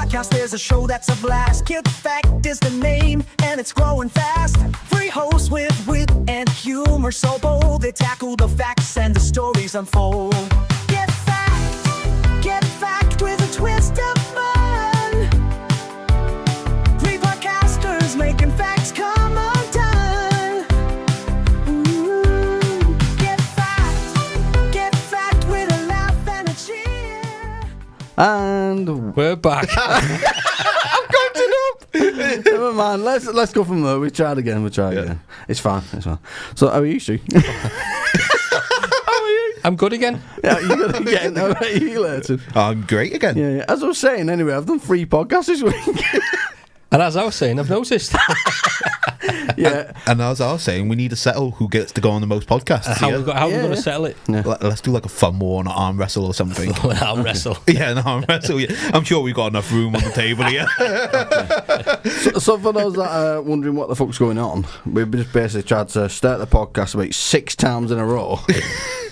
podcast is a show that's a blast. Kid Fact is the name, and it's growing fast. Free hosts with wit and humor so bold. They tackle the facts and the stories unfold. Get fact with a twist of fun. Three podcasters making facts come undone. Ooh, get fact with a laugh and a cheer. And we're back. I've got it up. Never mind. Let's go from there. We tried again. It's fine. So, how are you, Stu? I'm good again. Yeah, you're good again. How about you, Leighton? I'm great again. Yeah. As I was saying, anyway, I've done 3 podcasts this week. And as I was saying, I've noticed. Yeah. And as I was saying, we need to settle who gets to go on the most podcasts. How are we going to settle it? Yeah. Let's do like a fun war, an arm wrestle or something. An arm wrestle. Yeah, an arm wrestle. Yeah. I'm sure we've got enough room on the table here. So for those that are wondering what the fuck's going on, we've just basically tried to start the podcast about 6 times in a row.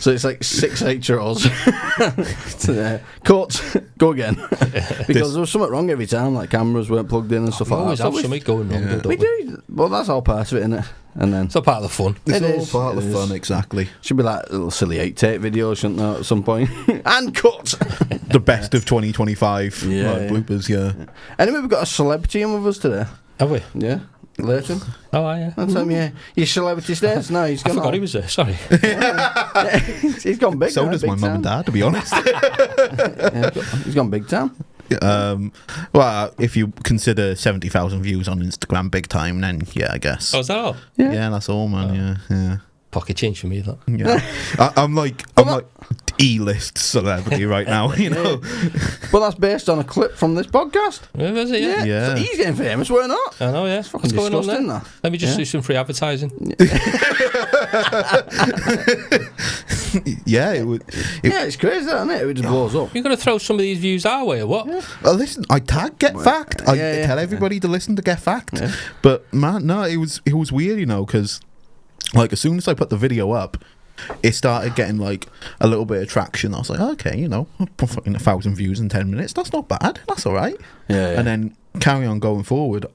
So it's like 6 intros. Cut, go again. Because there was something wrong every time, like cameras weren't plugged in and stuff We like always that. have something going wrong, don't We do. Well, that's all part of it, isn't it? And then It's all part of the fun. It's all part of the fun, exactly. Should be like little silly 8-tape videos, shouldn't there, at some point? And cut! The best of 2025 Yeah. bloopers, yeah. Anyway, we've got a celebrity in with us today. Have we? Yeah. Leighton. Oh, yeah. That's him, yeah. Your celebrity status? No, he's I gone forgot on. he was there, sorry. He's gone big. So now, does big my mum and time. dad, to be honest. Yeah, he's gone big time. Well, if you consider 70,000 views on Instagram big time, then yeah, I guess. Oh, is that all? Yeah, that's all, man. Yeah. Pocket change for me, that. Yeah. I'm like E-list celebrity right now, you know. But that's based on a clip from this podcast. Where is it? Yeah. Yeah. So he's getting famous, we're not. I know, yeah. What's going on there? disgusting, that. Let me just do some free advertising. Yeah, it would. Yeah, it's crazy, isn't it? It just blows up. You're going to throw some of these views our way, or what? Well, listen, I tag Get Fact. I tell everybody to listen to Get Fact. Yeah. But man, no, it was weird, you know, because like as soon as I put the video up, it started getting like a little bit of traction. I was like, okay, you know, fucking 1,000 views in 10 minutes. That's not bad. That's all right. Yeah. And then carry on going forward.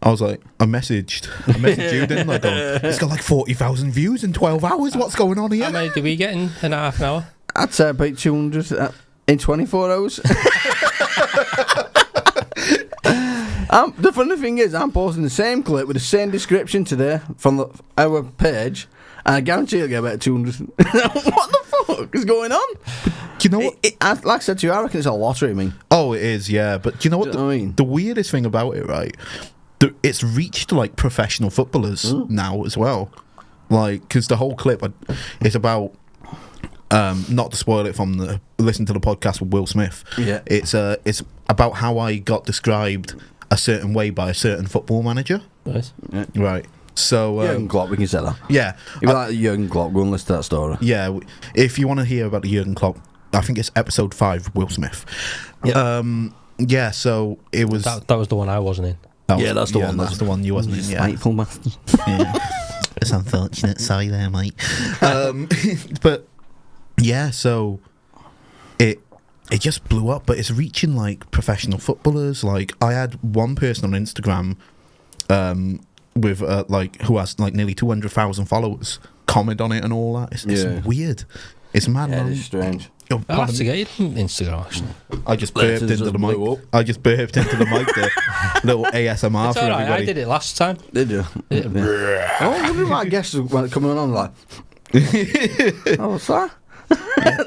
I was like, I messaged you, didn't I? It's got like 40,000 views in 12 hours. What's going on here? How many do we get in half an hour? I'd say about 200 in 24 hours. The funny thing is, I'm posting the same clip with the same description today from our page, and I guarantee you'll get about 200. What the fuck is going on? Do you know what? Like I said to you, I reckon it's a lottery, I mean. Oh, it is, yeah. But do you know what? Do you know what I mean? The weirdest thing about it, right? It's reached like professional footballers now as well. Like, because the whole clip is about. Not to spoil it from listen to the podcast with Will Smith. Yeah, it's about how I got described a certain way by a certain football manager. Nice. Yeah. Right. So Jurgen Klopp, we can say that. yeah, If you like Jurgen Klopp, go and listen to that story. yeah. If you want to hear about the Jurgen Klopp, I think it's episode 5, Will Smith. Yeah. Yeah. So it was. That was the one I wasn't in. That's the one. That's the one you wasn't in. Yeah. Spiteful bastard. Yeah. It's unfortunate. Sorry there, mate. But yeah, so it just blew up, but it's reaching like professional footballers. Like I had one person on Instagram with like who has like nearly 200,000 followers comment on it and all that. It's weird. It's mad, Yeah, man. it's strange. Oh, I'll have to get you on Instagram, actually. I just burped Leighton's into the just blew mic. up. I just burped into the mic there. Little ASMR It's for all right, everybody. I did it last time. Did you? Yeah. I wonder if my guests were coming on like, oh, what's that?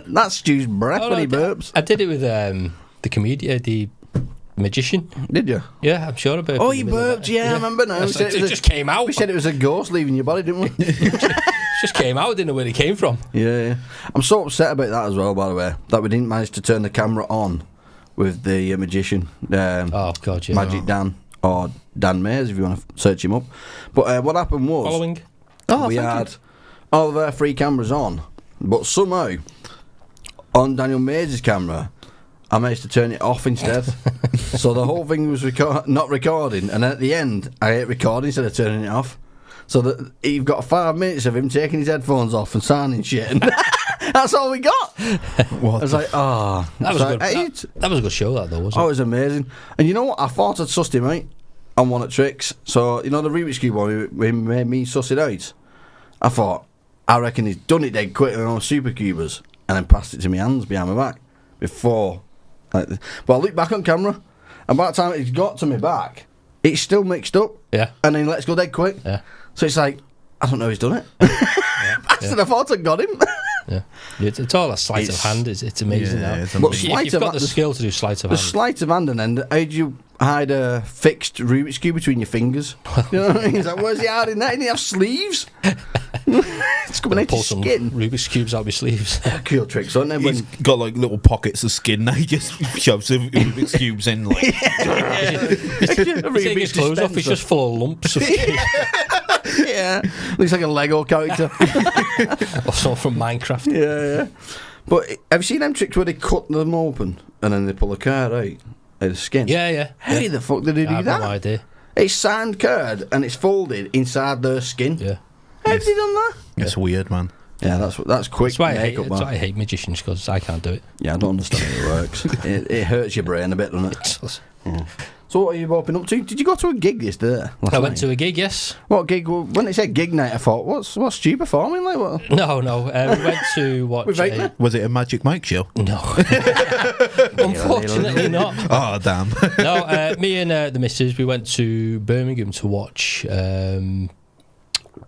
That's Stu's breath Oh, when he no, burps. I did it with the comedian, the magician. Did you? Yeah, I'm sure I burped. Oh, in you the middle of burped, that. yeah, I remember now. It just came out. We said it was a ghost leaving your body, didn't we? It just came out. I didn't know where it came from. Yeah. I'm so upset about that as well, by the way, that we didn't manage to turn the camera on with the magician. Oh, God, yeah. Magic Dan, or Dan Mays, if you want to search him up. But what happened was, Following. we had all of our 3 cameras on, but somehow, on Daniel Mays' camera, I managed to turn it off instead. So the whole thing was not recording, and at the end, I hit recording instead of turning it off. So that you've got 5 minutes of him taking his headphones off and signing shit, and That's all we got. I What? was like, oh. That was So, good. That was a good show, that though, wasn't Oh, it? it was amazing. And you know what? I thought I'd sussed him out on one of the tricks. So, you know the Rubik's Cube one, we made me suss it out. I thought, I reckon he's done it dead quick on super cubers and then passed it to my hands behind my back before. But I looked back on camera, and by the time it's got to my back, it's still mixed up. Yeah. And then let's go dead quick. Yeah. So it's like, I don't know who's done it. Bastard, I thought I'd got him. Yeah. It's all a sleight of hand. It's amazing Yeah, now. it's If amazing. But you've got the skill to do sleight of The hand. sleight of hand, and then how do you hide a fixed Rubik's Cube between your fingers? You know what I mean? It's like, where's he hiding that? He didn't have sleeves. It's coming out Pull his some skin. Rubik's cubes out of your sleeves. Cool tricks, aren't they? He's got like little pockets of skin now. He just shoves the Rubik's cubes in. Like, He's taking his clothes off. He's just full of lumps of cubes. Yeah, looks like a Lego character. Or something from Minecraft. Yeah. But have you seen them tricks where they cut them open and then they pull a card out of the skin? Yeah. How the fuck did they do I've that? no idea. It's sand card and it's folded inside their skin. Yeah. How have they done that? it's weird, man. Yeah, that's quick. That's why makeup, man. I hate magicians, because I can't do it. Yeah, I don't understand how it works. it hurts your brain a bit, doesn't it? So what are you bopping up to? Did you go to a gig yesterday? I went to a gig, yes. What gig? When they said gig night, I thought, what's you performing like? What? No. We went to watch. With Leighton? Was it a Magic Mike show? No. Unfortunately not. Oh, damn. No, me and the missus, we went to Birmingham to watch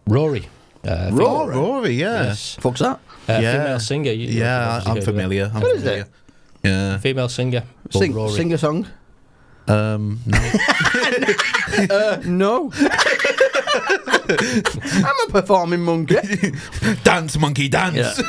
Rory. Rory, yeah. Yes. Fuck's that? Yeah. Female singer. Yeah, obviously I'm heard of familiar. I'm What is familiar. it? Yeah. Female singer. called Rory. Sing a song. No. No. I'm a performing monkey. Dance, monkey, dance. So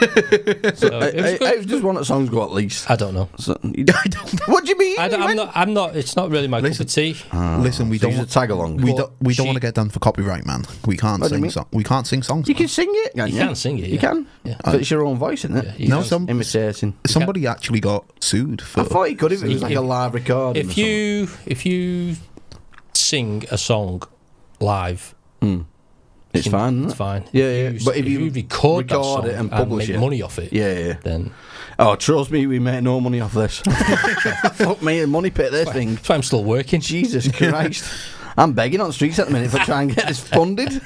it was good. I just want that song to go at least. I don't know. So, I don't know. What do you mean? I'm not. It's not really my cup of tea. Listen, we So don't you should tag along. We But don't want to get done for copyright, man. We can't What do you sing. mean? We can't sing songs. You man. can sing it, can't you? You can sing it, You yeah. can. Yeah. But it's your own voice, isn't it? Yeah, you No, can. Imitating. somebody actually got sued for. I thought you could if it was like a live recording. If you sing a song live, it's fine. Isn't it's it? fine. Yeah. But if you you record that record song it and publish make it, money off it, yeah. then Oh, trust me, we make no money off this. Fuck me, the money pit this thing. that's why I'm still working. Jesus Christ. I'm begging on the streets at the minute for trying to get this funded.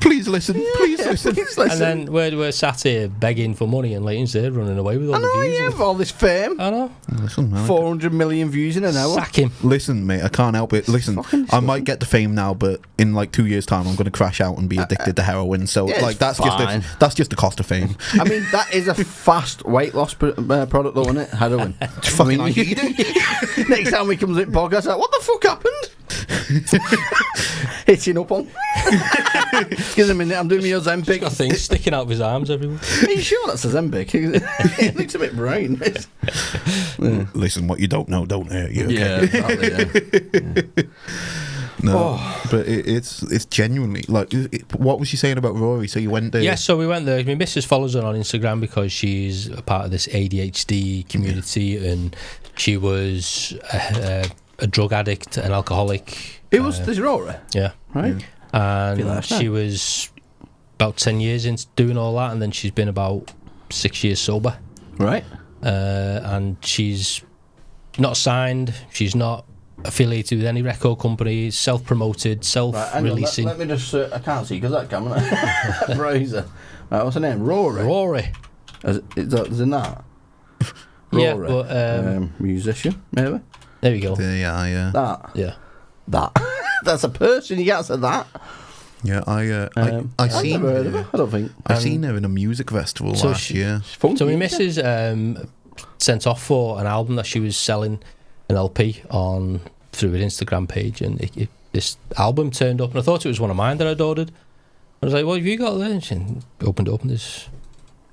Please listen. Please listen. Please listen. And then we're sat here begging for money, and Leighton's there running away with all I know, the views. yeah, with all this fame. I know. Listen, man. 400 million views in an hour. Sack him. Listen, mate, I can't help it. Listen, fucking I might get the fame now, but in like 2 years' time, I'm going to crash out and be addicted to heroin. So, yeah, like, it's fine. that's just the cost of fame. I mean, that is a fast weight loss product, though, isn't it? Heroin. Fucking I need it. Next time we comes in podcast, like, what the fuck happened? Hitting up on. Give a minute, I'm doing my He's got Ozempic. things sticking out of his arms everywhere. Are you sure that's a Ozempic? It looks a bit brain. Listen, what you don't know don't hurt you. Okay? Yeah, exactly, yeah. No, but it's genuinely like. What was she saying about Rory? So you went there? Yes, so we went there. I mean, Mrs. follows her on Instagram because she's a part of this ADHD community, and she was a drug addict, an alcoholic. It was this Rory, Yeah. right? And last she night. was about 10 years into doing all that, and then she's been about 6 years sober. Right. And she's not signed, she's not affiliated with any record company, self-promoted, Right, hang on, self-releasing. let me just. I can't see because that camera. Brazer. Right, what's her name? Rory. Rory. Is it that? Yeah, Rory. but musician, maybe. there we go. Yeah. That. Yeah. That. That's a person. You can't say that. Yeah, I I've seen never heard of her. I don't think. I seen her in a music festival So last year. It's funky, So my isn't it? missus sent off for an album that she was selling, an LP on through an Instagram page, and this album turned up, and I thought it was one of mine that I'd ordered. I was like, "What have you got there?" And she opened up this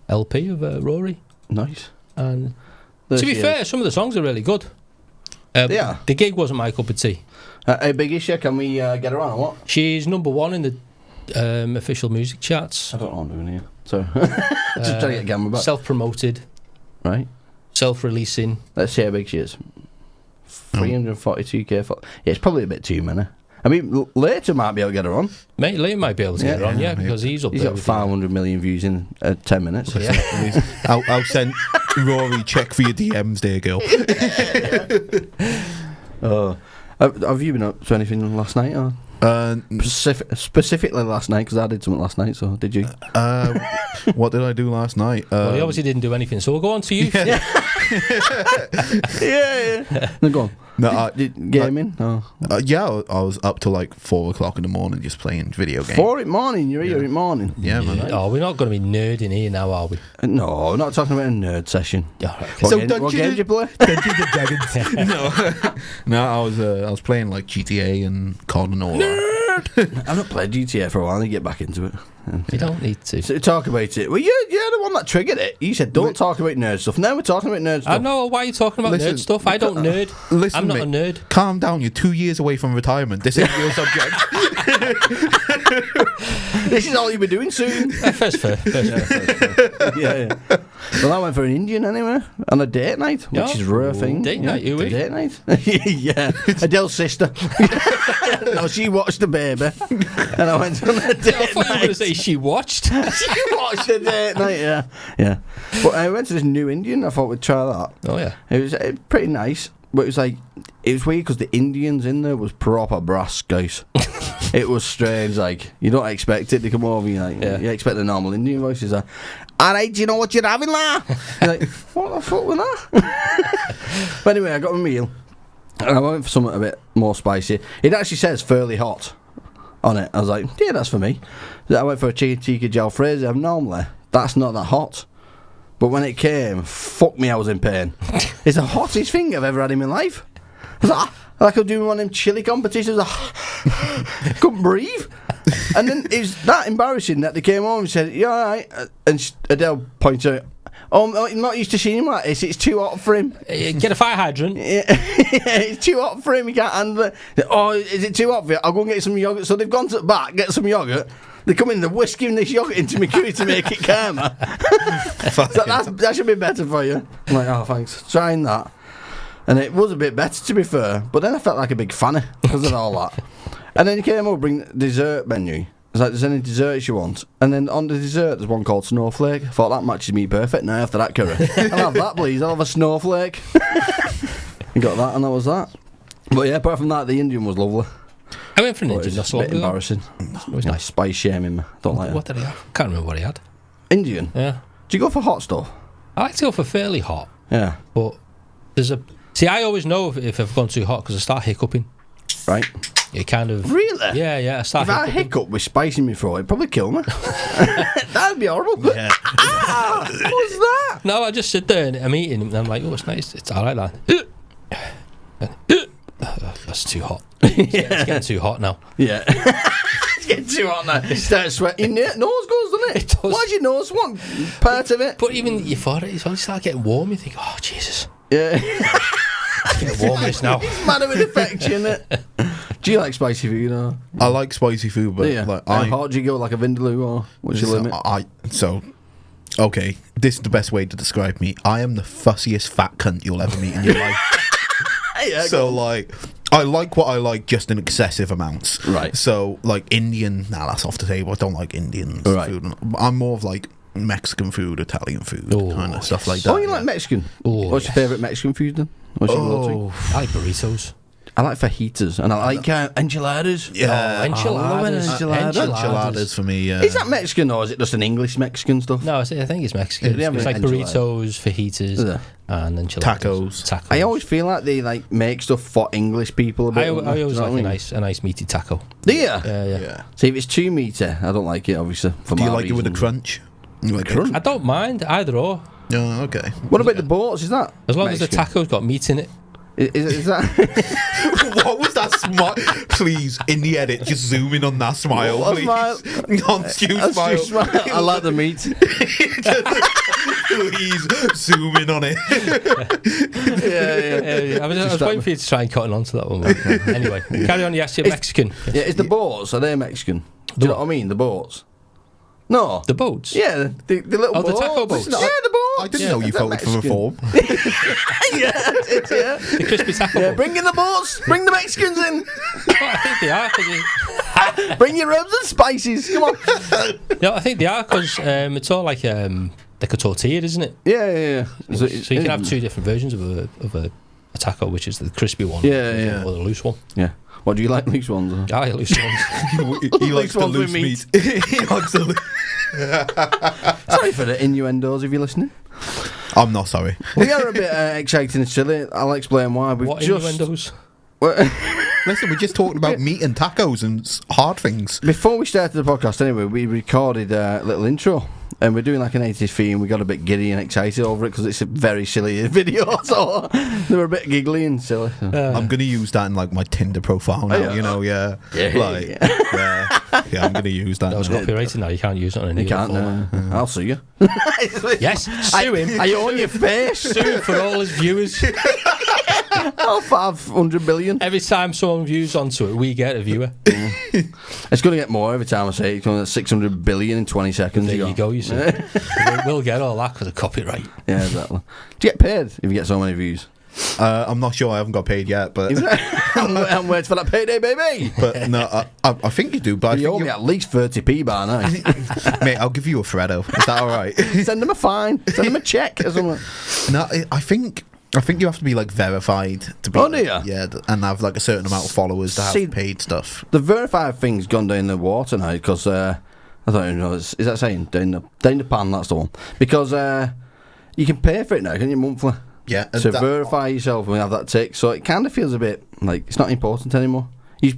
LP of Rory, Nice. and There to be she fair, is. some of the songs are really good. Yeah. The gig wasn't my cup of tea. How big is she? Can we get her on or what? She's number one in the official music charts. I don't know what I'm doing here. So just trying to get camera back. Self-promoted, Right. self-releasing. Let's see how big she is. 342k. Yeah, it's probably a bit too many. I mean, Leighton might be able to get her on. Mate, Leighton might be able to get her on, because he's up He's there. got with 500 million views in 10 minutes. Yeah. I'll send Rory check for your DMs there, girl. Oh, have you been up to anything last night? Or? Specifically last night, because I did something last night. So did you? What did I do last night? Well, he obviously didn't do anything, so we'll go on to you. Yeah. No, go on. No, Gaming? yeah, I was up till like 4 o'clock in the morning just playing video games. 4 in the morning? You're here in the morning? Yeah, man. Oh, we're not going to be nerding here now, are we? No, we're not talking about a nerd session. Yeah, right. What game did you play? Dungeons and Dragons. No, I was playing like GTA and COD and all that. I've not played GTA for a while. I need to get back into it. You don't need to. So talk about it. Well, you're the one that triggered it. You said don't talk about nerd stuff. Now we're talking about nerd stuff. I know. Why are you talking about Listen, nerd stuff? I don't nerd. Listen, I'm not mate, a nerd. Calm down. You're 2 years away from retirement. This ain't your subject. This is all you'll be doing soon. First fair. Yeah. Well, I went for an Indian anyway on a date night, which is a rare thing. Date night, you a date night. Yeah, Adele's sister. No, she watched the baby, and I went on a date I thought you were going to say she watched. She watched the date night. Yeah. But I went to this new Indian. I thought we'd try that. Oh yeah. It was pretty nice, but it was weird because the Indians in there was proper brass, guys. It was strange. Like you don't expect it to come over. You expect the normal Indian voices. Like, all right, do you know what you're having, la? You're like, what the fuck was that? But anyway, I got a meal, and I went for something a bit more spicy. It actually says fairly hot on it. I was like, yeah, that's for me. I went for a chicken tikka jalfrezi. Normally, that's not that hot. But when it came, fuck me, I was in pain. It's the hottest thing I've ever had in my life. I was like I was doing one of them chili competitions. Couldn't breathe. And then it was that embarrassing that they came home and said, "You all right?" And Adele pointed out, "Oh, I'm not used to seeing him like this. It's too hot for him." Get a fire hydrant. Yeah, it's too hot for him. He can't handle it. Oh, is it too hot for you? I'll go and get some yogurt. So they've gone to the back, get some yogurt. They come in, they're whisking this yogurt into my curry to make it calmer. So that should be better for you. I'm like, oh, thanks. Trying that. And it was a bit better, to be fair. But then I felt like a big fanny because of all that. And then he came over, bring the dessert menu. It's like, there's any desserts you want? And then on the dessert, there's one called Snowflake. I thought that matches me perfect now after that curry. I'll have that, please. I'll have a Snowflake. You got that, and that was that. But yeah, apart from that, the Indian was lovely. I went for an But Indian. it's That's a a bit lot ago. embarrassing. It was nice. Spice shaming me. Don't like What that. did he have? Can't remember what he had. Indian? Yeah. Do you go for hot stuff? I like to go for fairly hot, Yeah. but there's a. See, I always know if I've gone too hot because I start hiccuping. Right. It kind of. Really? Yeah. I start If I hiccuping. hiccup with spice in my throat, it'd probably kill me. That'd be horrible. Yeah. What's that? No, I just sit there and I'm eating and I'm like, oh, it's nice. It's all right, that. That's too hot. It's getting too hot now. Yeah. It's getting too hot now. Start sweating. Your nose goes, doesn't it? It does. Why's your nose one part of it? But even you thought it, when you start getting warm, you think, oh, Jesus. Yeah. It's getting warm this now. It's matter with affection, it. Do you like spicy food, you know? I like spicy food, but Yeah. like How hard do you go, like a vindaloo, or what's your limit? Okay, this is the best way to describe me. I am the fussiest fat cunt you'll ever meet in your life. Yeah, So like, I like what I like, just in excessive amounts. Right. So like Indian, that's off the table. I don't like Indian Right. food. I'm more of like Mexican food, Italian food, Oh, kind of stuff like that. Oh, you like Mexican? Oh, What's your favourite Mexican food then? What's your go-to? I like burritos. I like fajitas, and I like enchiladas. Yeah. Oh, enchiladas. Enchiladas for me. Yeah. Is that Mexican, or is it just an English Mexican stuff? No, I think it's Mexican. Yeah, It's like enchiladas. burritos, fajitas, it? and enchiladas. Tacos. I always feel like they like make stuff for English people a bit. I don't they? always Do you know like what I mean? a nice meaty taco. Do you? Yeah. Yeah. See, if it's too meaty, I don't like it, obviously. For Do you my like it with the reasons. crunch? You like crunch? I don't mind either or, Oh, okay. What about the boats? Is that as long as the Mexican? taco's got meat in it. Is that? What was that smile? Please, in the edit, just zoom in on that smile, What please. smile? On Stu's That's smile. too smart. I like the meat. Please, zoom in on it. Yeah. I was waiting for you to try and cut on to that one. But anyway, carry on. Yes, you're Mexican. Yeah, is the boats? Are they Mexican? Do you know what I mean? The boats. No. The boats? Yeah, the little Oh, boats. the taco boats. Yeah, the boats. I didn't Yeah, know you they're voted for reform. yeah, it's, yeah. The crispy taco Yeah, boats. bring in the boats. Bring the Mexicans in. Oh, I think they are. 'Cause Bring your herbs and spices. Come on. I think they are because it's all like a tortilla, isn't it? Yeah. So you can have two different versions of a taco, which is the crispy one, Yeah. or the loose one. Yeah. What do you like, loose ones? I like loose ones. He likes the ones with loose meat. meat. He likes the Sorry for the innuendos if you're listening. I'm not sorry. We are a bit exciting and silly. I'll explain why. We've What just innuendos? Listen, we're just talking about meat and tacos and hard things. Before we started the podcast, anyway, we recorded a little intro. And we're doing like an 80s theme. We got a bit giddy and excited over it because it's a very silly video. So they were a bit giggly and silly. So. I'm gonna use that in like my Tinder profile now. yeah. You know, yeah. I'm gonna use that. That was now. copyrighted now. You can't use it on any You can't. other format. I'll sue you. Yes, sue him. I own your face. Sue him for all his viewers. I'll 500 billion. Every time someone views onto it, we get a viewer. It's going to get more every time I say it. It's going to 600 billion in 20 seconds. There you go, you see. We'll get all that because of copyright. Yeah, exactly. Do you get paid if you get so many views? I'm not sure. I haven't got paid yet, but I'm waiting for that payday, baby. but no, I think you do. But I You owe think me at least 30p by now. mate, I'll give you a Freddo. Is that all right? Send them a fine. Send them a check or something. No, I think you have to be like verified to be. Oh, do you? Yeah, and have like a certain amount of followers to have See, paid stuff. The verified thing's gone down the water now because I don't even know. Is that saying down the pan? That's the one. Because you can pay for it now, can you, monthly? Yeah, To verify yourself and have that tick. So it kind of feels a bit like it's not important anymore. You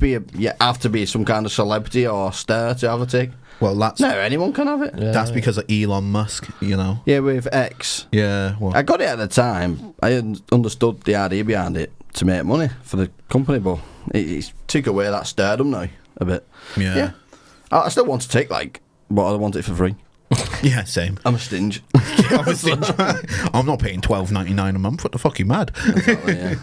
have to be some kind of celebrity or star to have a tick. Well, that's No, anyone can have it. that's because of Elon Musk. You know. Yeah, with X. Yeah. Well, I got it at the time. I understood the idea behind it to make money for the company, but it took away that stardom now a bit. yeah. I still want to take but I want it for free. Yeah, same. I'm a stinge. I'm not paying $12.99 a month. What the fuck, you mad? Exactly, yeah.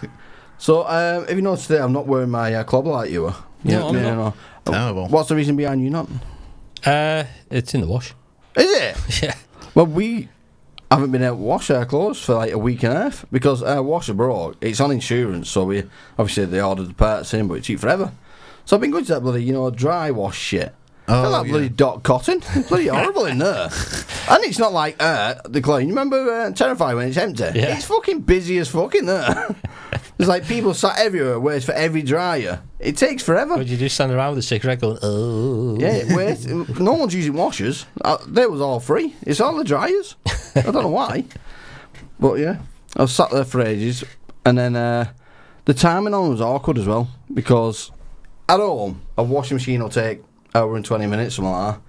So, if you notice today, I'm not wearing my clobber like you were. No, I'm not. No. Terrible. What's the reason behind you not? It's in the wash. Is it? Yeah. Well, we haven't been able to wash our clothes for like a week and a half because our washer broke. It's on insurance, so we obviously they ordered the parts in, but it took forever. So I've been going to that bloody, dry wash shit. Oh, that yeah. bloody dot cotton. It's bloody horrible in there. And it's not like the clothes. You remember Terrify when it's empty? Yeah. It's fucking busy as fuck in there. There's like people sat everywhere, waiting for every dryer. It takes forever. Would you just stand around with a cigarette going, oh? Yeah, wait. No one's using washers. They was all free. It's all the dryers. I don't know why. But yeah, I was sat there for ages. And then the timing on was awkward as well. Because at home, a washing machine will take hour and 20 minutes, something like that.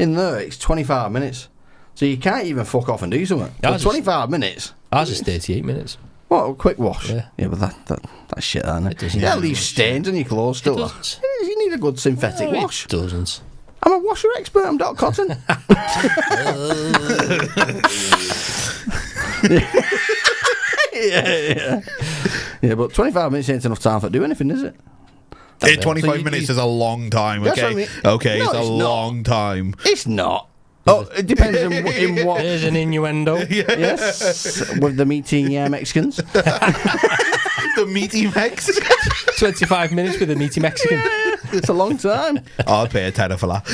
In there, it's 25 minutes. So you can't even fuck off and do something. Ours is- 25 minutes. Ours is 38 minutes. What, a quick wash? Yeah. But that's shit, isn't it? It doesn't. Yeah, leave stains on your clothes still. doesn't. You need a good synthetic No, wash. It doesn't. I'm a washer expert. I'm Dot Cotton. Yeah, but 25 minutes ain't enough time for do anything, is it? 25 So you- mines is a long time, That's okay? what I mean. Okay, No, it's a it's not. long time. It's not. Oh, it depends in what. There's an innuendo. Yes, with the meaty Mexicans. The meaty Mex. 25 minutes with a meaty Mexican. It's a long time. I'll pay a tenner for that.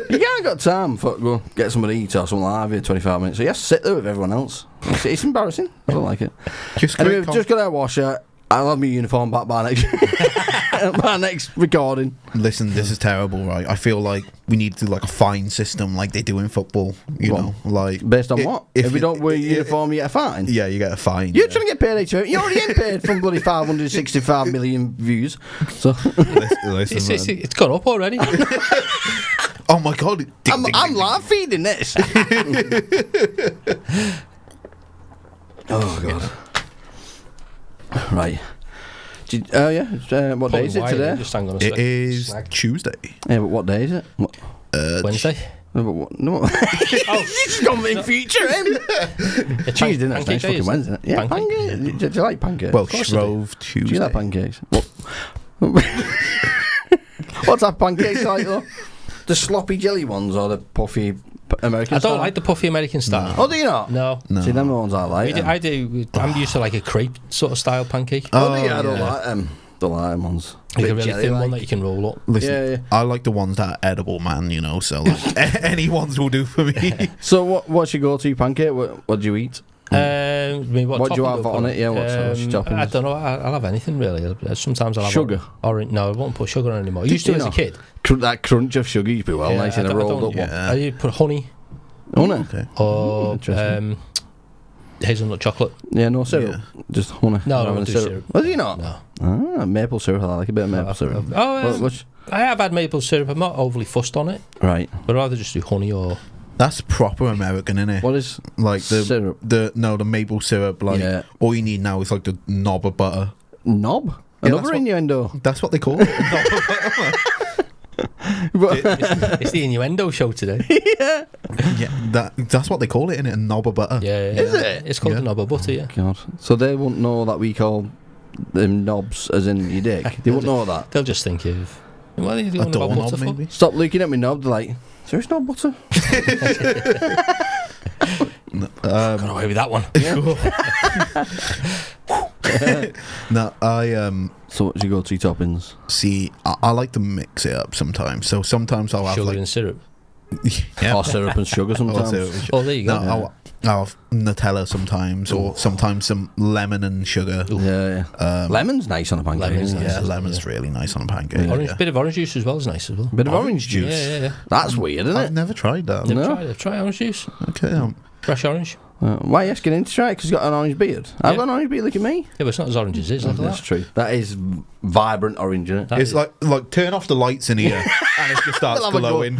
You can't got time for go get somebody to eat or something like that. 25 minutes. So you have to sit there with everyone else. It's embarrassing. I don't like it. Just Anyway, quick we've just got our washer. I'll have my uniform back by next by next recording. Listen, this is terrible, right? I feel like we need to do like a fine system like they do in football, you What? know, like Based on what? If we you- don't wear your uniform, you get a fine. Yeah, you get a fine. You're yeah. trying to get paid HO. You're already getting paid from bloody 565 million views. So Listen, man. It's gone up already. Oh my god! I'm live feeding this. Oh god. Right. What day is it today? Just hang on a It sec. is Snag. Tuesday. Yeah, but what day is it? What? Wednesday. No, but what? No. He's gone in future, him. Tuesday, that's Pancake next day, fucking isn't it? Wednesday. Yeah, Pancake. pancakes. Do you like pancakes? Well, course I do. Shrove do you Tuesday. like pancakes? What? What type of pancakes you like though? the sloppy jelly ones or the puffy American I don't style? like the puffy American style. Oh, do you not? No. See, them the ones I like. I do. I'm used to like a crepe sort of style pancake. Oh, do you? I don't like them. Don't like them ones. Like a Bit really jelly thin one like. that you can roll up. Listen, Yeah. I like the ones that are edible, man. You know, so like, any ones will do for me. So, what's your go-to pancake? What do you eat? I mean, What do you topping have we'll on put it? Yeah, what's your toppings? I don't know. I'll have anything really. Sometimes I'll have Sugar? Orange. No, I won't put sugar on anymore. I used to as a kid. That crunch of sugar used to be well nice in a rolled up one. Yeah. I used to put honey Oh, no. Okay. or interesting. hazelnut chocolate. Yeah, no syrup. Just honey. No, I rather don't than do syrup. Was you not? No. Ah, maple syrup. I like a bit of maple syrup. I have had maple syrup. I'm not overly fussed on it. Right. But I'd rather just do honey or... That's proper American, innit? What is like the syrup? The maple syrup. Like Yeah. all you need now is like the knob of butter. Knob? Yeah, Another that's what- innuendo. That's what they call it. a knob of butter. It's the innuendo show today. Yeah, that's what they call it, innit? A knob of butter. Yeah. Is it? It's called Yeah. the knob of butter, yeah. God. So they won't know that we call them knobs as in your dick. They won't know that. They'll just think of... What are you A doing about doorknob, butter for? maybe. Stop looking at me knob. They're like, is there no butter? Got away with that one. No, I So what's your go-to toppings? see. I like to mix it up sometimes. So sometimes I'll have Sugar like and syrup. yeah. Or syrup and sugar Or sometimes. syrup. Oh, there you No, go. I'll have Nutella sometimes, or sometimes some lemon and sugar. Yeah. Lemon's nice on a pancake. Lemon's isn't it? nice. Yeah, lemon's really nice on a pancake. Orange, Yeah. bit of orange juice as well is nice as well. Bit of orange juice. Yeah. That's weird, isn't I've it? never tried that. No. Try orange juice. Okay. Fresh orange. Why are you asking him to try it? Because he's got an orange beard. I've Yeah. got an orange beard. Look at me. Yeah, but it's not as orange as his. Look at That's that. true. That is vibrant orange, isn't it? That It's is- like turn off the lights in here, and it just starts We'll have a go. glowing.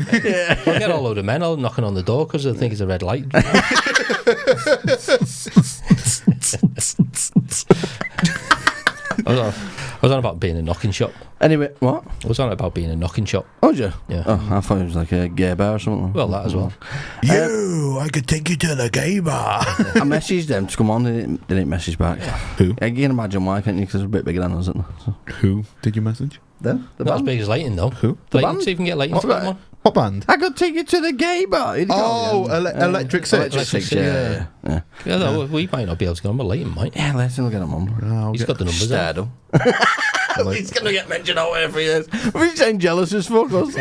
We'll get a load of men all knocking on the door because they think it's a red light. I was on about being a knocking shop. Anyway, what? I was on about being a knocking shop. Oh, did you? Yeah. Oh, I thought it was like a gay bar or something. Well, that as well. I could take you to the gay bar. I messaged them to come on. They didn't message back. Who? Yeah, you can imagine why, can't you? Because they're a bit bigger than us, isn't they? So, Who did you message? them? The Not as band? big as Leighton, though. Who? The Leighton, band? see if you can get Leighton What to come about- on. What band? I could take you to the gay bar. Who'd you call Oh, them? Electric Six. Electric Six, yeah. Yeah, though, we might not be able to get on, but Leighton might. Yeah, let's get them on. I'll He's get- got the numbers there. Stardom. Like- He's going to get mentioned out every year. We sound jealous as fuck. Don't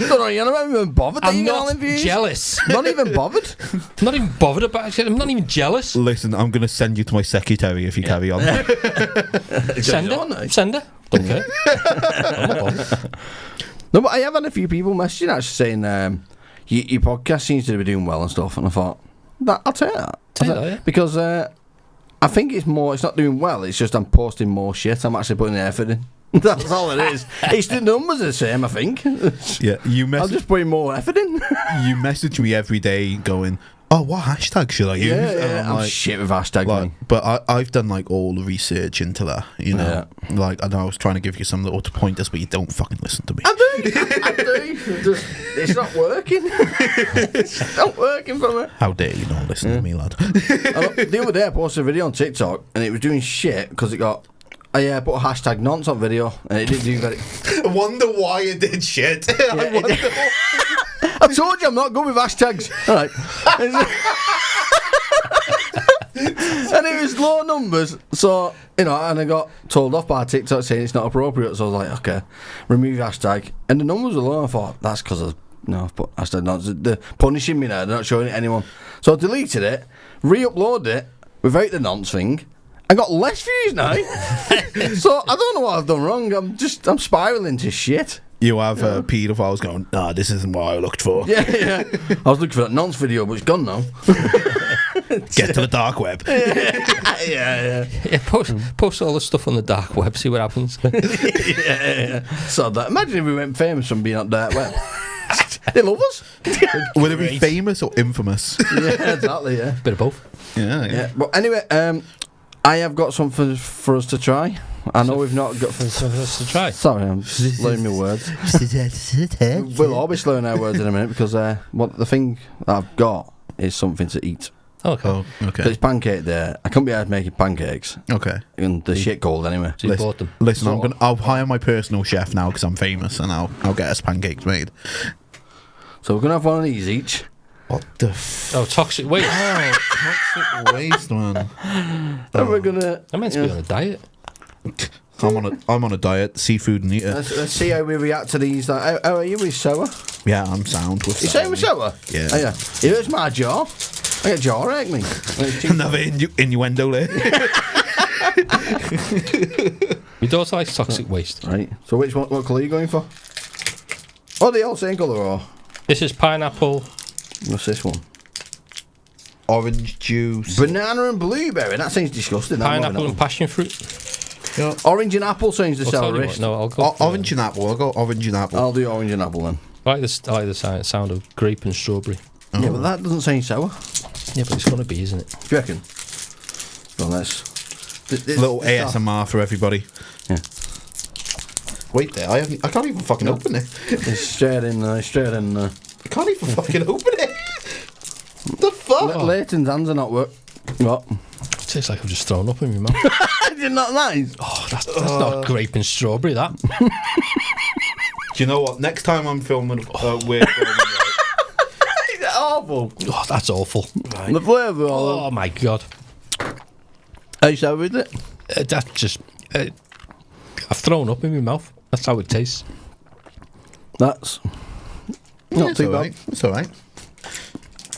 know, you're not even bothered that I'm you get not all them views. jealous. Not even bothered. I'm not even bothered about it. I'm not even jealous. Listen, I'm going to send you to my secretary if you carry on. Send her. Send her. Don't care. I'm not bothered. No, but I have had a few people messaging actually saying your podcast seems to be doing well and stuff, and I thought I'll take that. Take that, yeah. Because I think it's not doing well. It's just I'm posting more shit. I'm actually putting the effort in. That's all it is. It's the numbers are the same, I think. Yeah, I'm just putting more effort in. you message me every day going, "Oh, what hashtag should I use?" And I'm shit with hashtag. like, but I've done like all the research into that, you know. Like I know I was trying to give you some little pointers, but you don't fucking listen to me. I do. It's not working. It's not working for me. How dare you not listen to me, lad? The other day I posted a video on TikTok and it was doing shit because it got. I put a hashtag nonce on video and it didn't do very. I wonder why it did shit. I wonder. I told you I'm not good with hashtags. All right. And it was low numbers, so and I got told off by TikTok saying it's not appropriate. So I was like, okay, remove hashtag, and the numbers were low. I thought that's because I've put hashtag nonce. They're punishing me now. They're not showing it to anyone. So I deleted it, re-uploaded it without the nonce thing. I got less views now. So I don't know what I've done wrong. I'm spiraling to shit. You have paedophiles going, "Nah, this isn't what I looked for." Yeah. I was looking for that nonce video, but it's gone now. Get to the dark web. Yeah. Yeah, post all the stuff on the dark web, see what happens. Yeah. So that. Imagine if we went famous from being on dark web. They love us. Would it be famous or infamous? Yeah, exactly. Yeah. Bit of both. Yeah. But anyway, I have got something for us to try. I know we've not got. For us to try. Sorry, I'm learning my words. We'll all be slurring our words in a minute because what the thing that I've got is something to eat. Okay. Oh, So okay. it's pancake day. I couldn't be out making pancakes, Okay. and the shit cold anyway. So you bought them. Listen, I'll hire my personal chef now because I'm famous, and I'll get us pancakes made. So we're gonna have one of these each. What the Oh, toxic waste. toxic waste, man? And we're gonna. I'm meant to be on a diet. I'm on a diet, seafood and eater. Let's see how we react to these. Like, how are you with sour? Yeah, I'm sound with You say with sour? Yeah. Oh, yeah. It hurts my jaw. I get jaw ache me. Another innuendo there. My daughter likes toxic waste. Right. So which one? What colour are you going for? Oh, they all same colour, or This is pineapple. what's this one? Orange juice. Banana and blueberry. That seems disgusting. that Pineapple one. and passion fruit. Yeah. Orange and apple seems the I'll tell sour you what, wrist. no, I'll go. Orange and apple. I'll go orange and apple. I'll do orange and apple then. I like this. I like the sound of grape and strawberry. Yeah, but that doesn't seem sour. Yeah, but it's gonna be, isn't it? Do you reckon? Well, let's. Little ASMR for everybody. Yeah. Wait there, I can't even fucking open it. It's straight in. I can't even fucking open it. The fuck? Leighton's hands are not work. What? It tastes like I've just thrown up in my mouth. Is it not nice? Oh, that's not grape and strawberry. That. Do you know what? Next time I'm filming, we're filming. Is it awful? Oh, that's awful. The flavour all Oh my god. Are you sour with it? That just. I've thrown up in my mouth. That's how it tastes. That's not It's too alright. It's alright.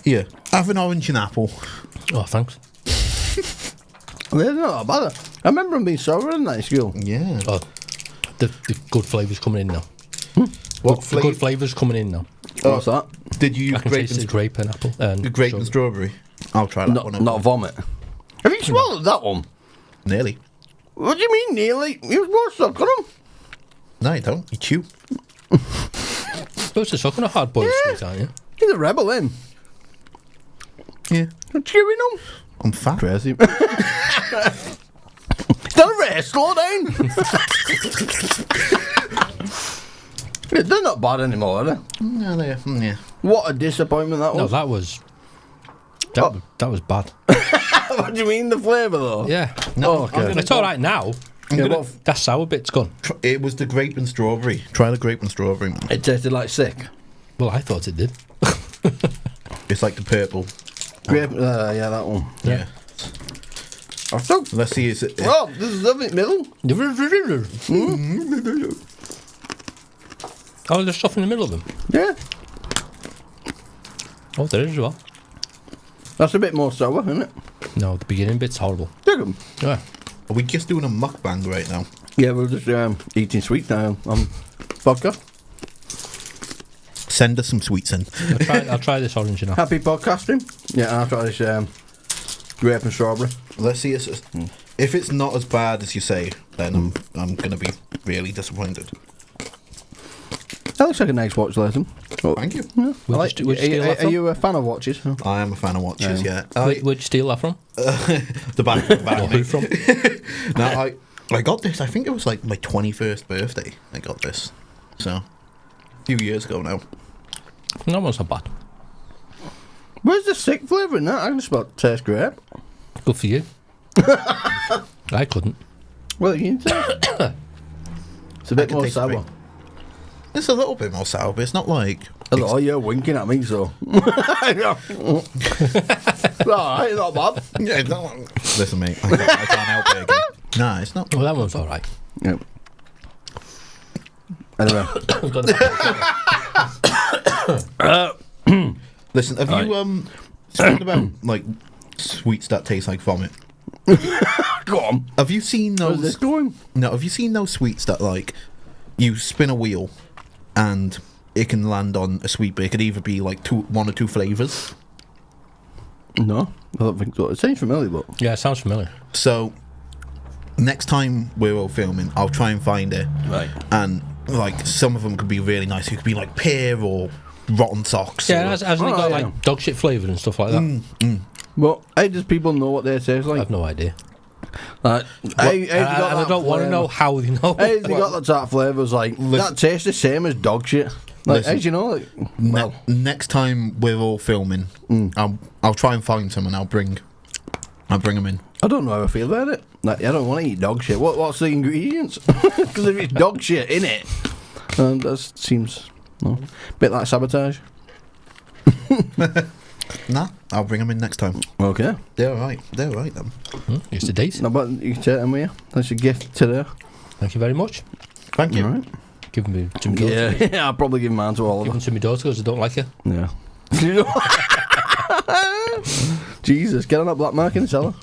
Yeah, have an orange and apple. Oh, thanks. bad. They're not bad. I remember them being sour in that school. Yeah. Oh, the good flavours coming in now. What The good flavours coming in now. What's that? Did you I use can grape taste the and, grape and apple. And grape and strawberry? I'll try that one. Not vomit. Have you swallowed that one? Nearly. What do you mean, nearly? You was suck on them. No, you don't. You chew. Supposed to suck on a hard boiled Yeah. sweet, aren't you? He's a rebel, then. Yeah. You're chewing them. I'm fat. Crazy. Is that a race? Slow down. Yeah, they're not bad anymore, are they? No, yeah. What a disappointment that No, was. that was. That was bad. What do you mean, the flavour, though? Yeah. No, Oh, okay. It's all right now. Yeah, gonna- what- That sour bit's gone. It was the grape and strawberry. Try the grape and strawberry, man. It tasted like sick. Well, I thought it did. It's like the purple. Grape, yeah, that one. Yeah. I still. Let's see. Is it? Oh, this is lovely middle. Oh, there's stuff in the middle of them. Yeah. Oh, there is as well. That's a bit more sour, isn't it? No, the beginning bit's horrible. Dig 'em. Yeah. Are we just doing a mukbang right now? Yeah, we're just eating sweets now on vodka. Send us some sweets in. I'll try this orange now. Happy podcasting. Yeah, I'll try this grape and strawberry. Let's see. If it's not as bad as you say, then I'm gonna be really disappointed. That looks like a nice watch, Leighton. Oh, Thank you. yeah. Where'd I like- you steal that are from? you a fan of watches? I am a fan of watches. Yeah. Where'd you steal that from? The bag. Or who from? No, I got this. I think it was like my 21st birthday. I got this. So a few years ago now. That one's not bad. Where's the sick flavour in that? I can smell taste grape. Good for you. I couldn't. Well, you can taste. It's a bit can more taste the sour. grape. It's a little bit more sour, but it's not like. Oh, you're winking at me, so. Alright, not bad. Yeah, listen, mate. I can't help it again. Nah, it's not. Well, that one's all right. Yep. Anyway. Listen, have you spoken about like sweets that taste like vomit? Go on. Have you seen Where's this those? going? No, have you seen those sweets that like you spin a wheel and it can land on a sweet, but it could either be like one or two flavors. No, I don't think so. It seems familiar, but. Yeah, it sounds familiar. So next time we're all filming, I'll try and find it. Right. And like some of them could be really nice. It could be like pear or rotten socks. Yeah, or, hasn't it Oh, got yeah. like dog shit flavour and stuff like that? Well, how does people know what they taste I like? have no idea. How you And I don't want to know how they know. How they got that type of flavours like that tastes the same as dog shit. Like, how Listen. do you know? Like, well, Next time we're all filming, I'll try and find some and I'll bring them in. I don't know how I feel about it. Like, I don't want to eat dog shit. What's the ingredients? Because if it's dog shit in it, that seems a bit like sabotage. Nah, I'll bring them in next time. Okay. They're alright. They're alright then. Used to date. No, but you can take them with you. That's your gift today. Thank you very much. Thank you. All right. Give them to my daughter. Yeah, I'll probably give mine to all of Give them. them to my daughter because I don't like her. Yeah. Jesus, get on that black mark in the cellar.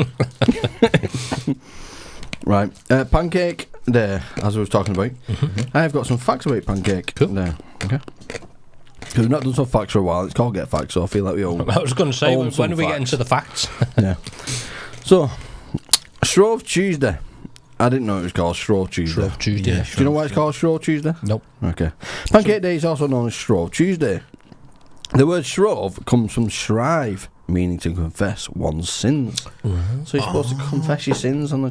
Right. Pancake Day, as I was talking about. I've got some facts about Pancake Day. Okay. Because we've not done some facts for a while. It's called Get Facts, so I feel like we own. I was going to say, Own when some do we get facts. into the facts? Yeah. So, Shrove Tuesday. I didn't know it was called Shrove Tuesday. Shrove Tuesday. Yeah, Do you know why it's called Shrove Tuesday? Nope. Okay. Pancake Day is also known as Shrove Tuesday. The word Shrove comes from shrive, meaning to confess one's sins. So you're supposed to confess your sins on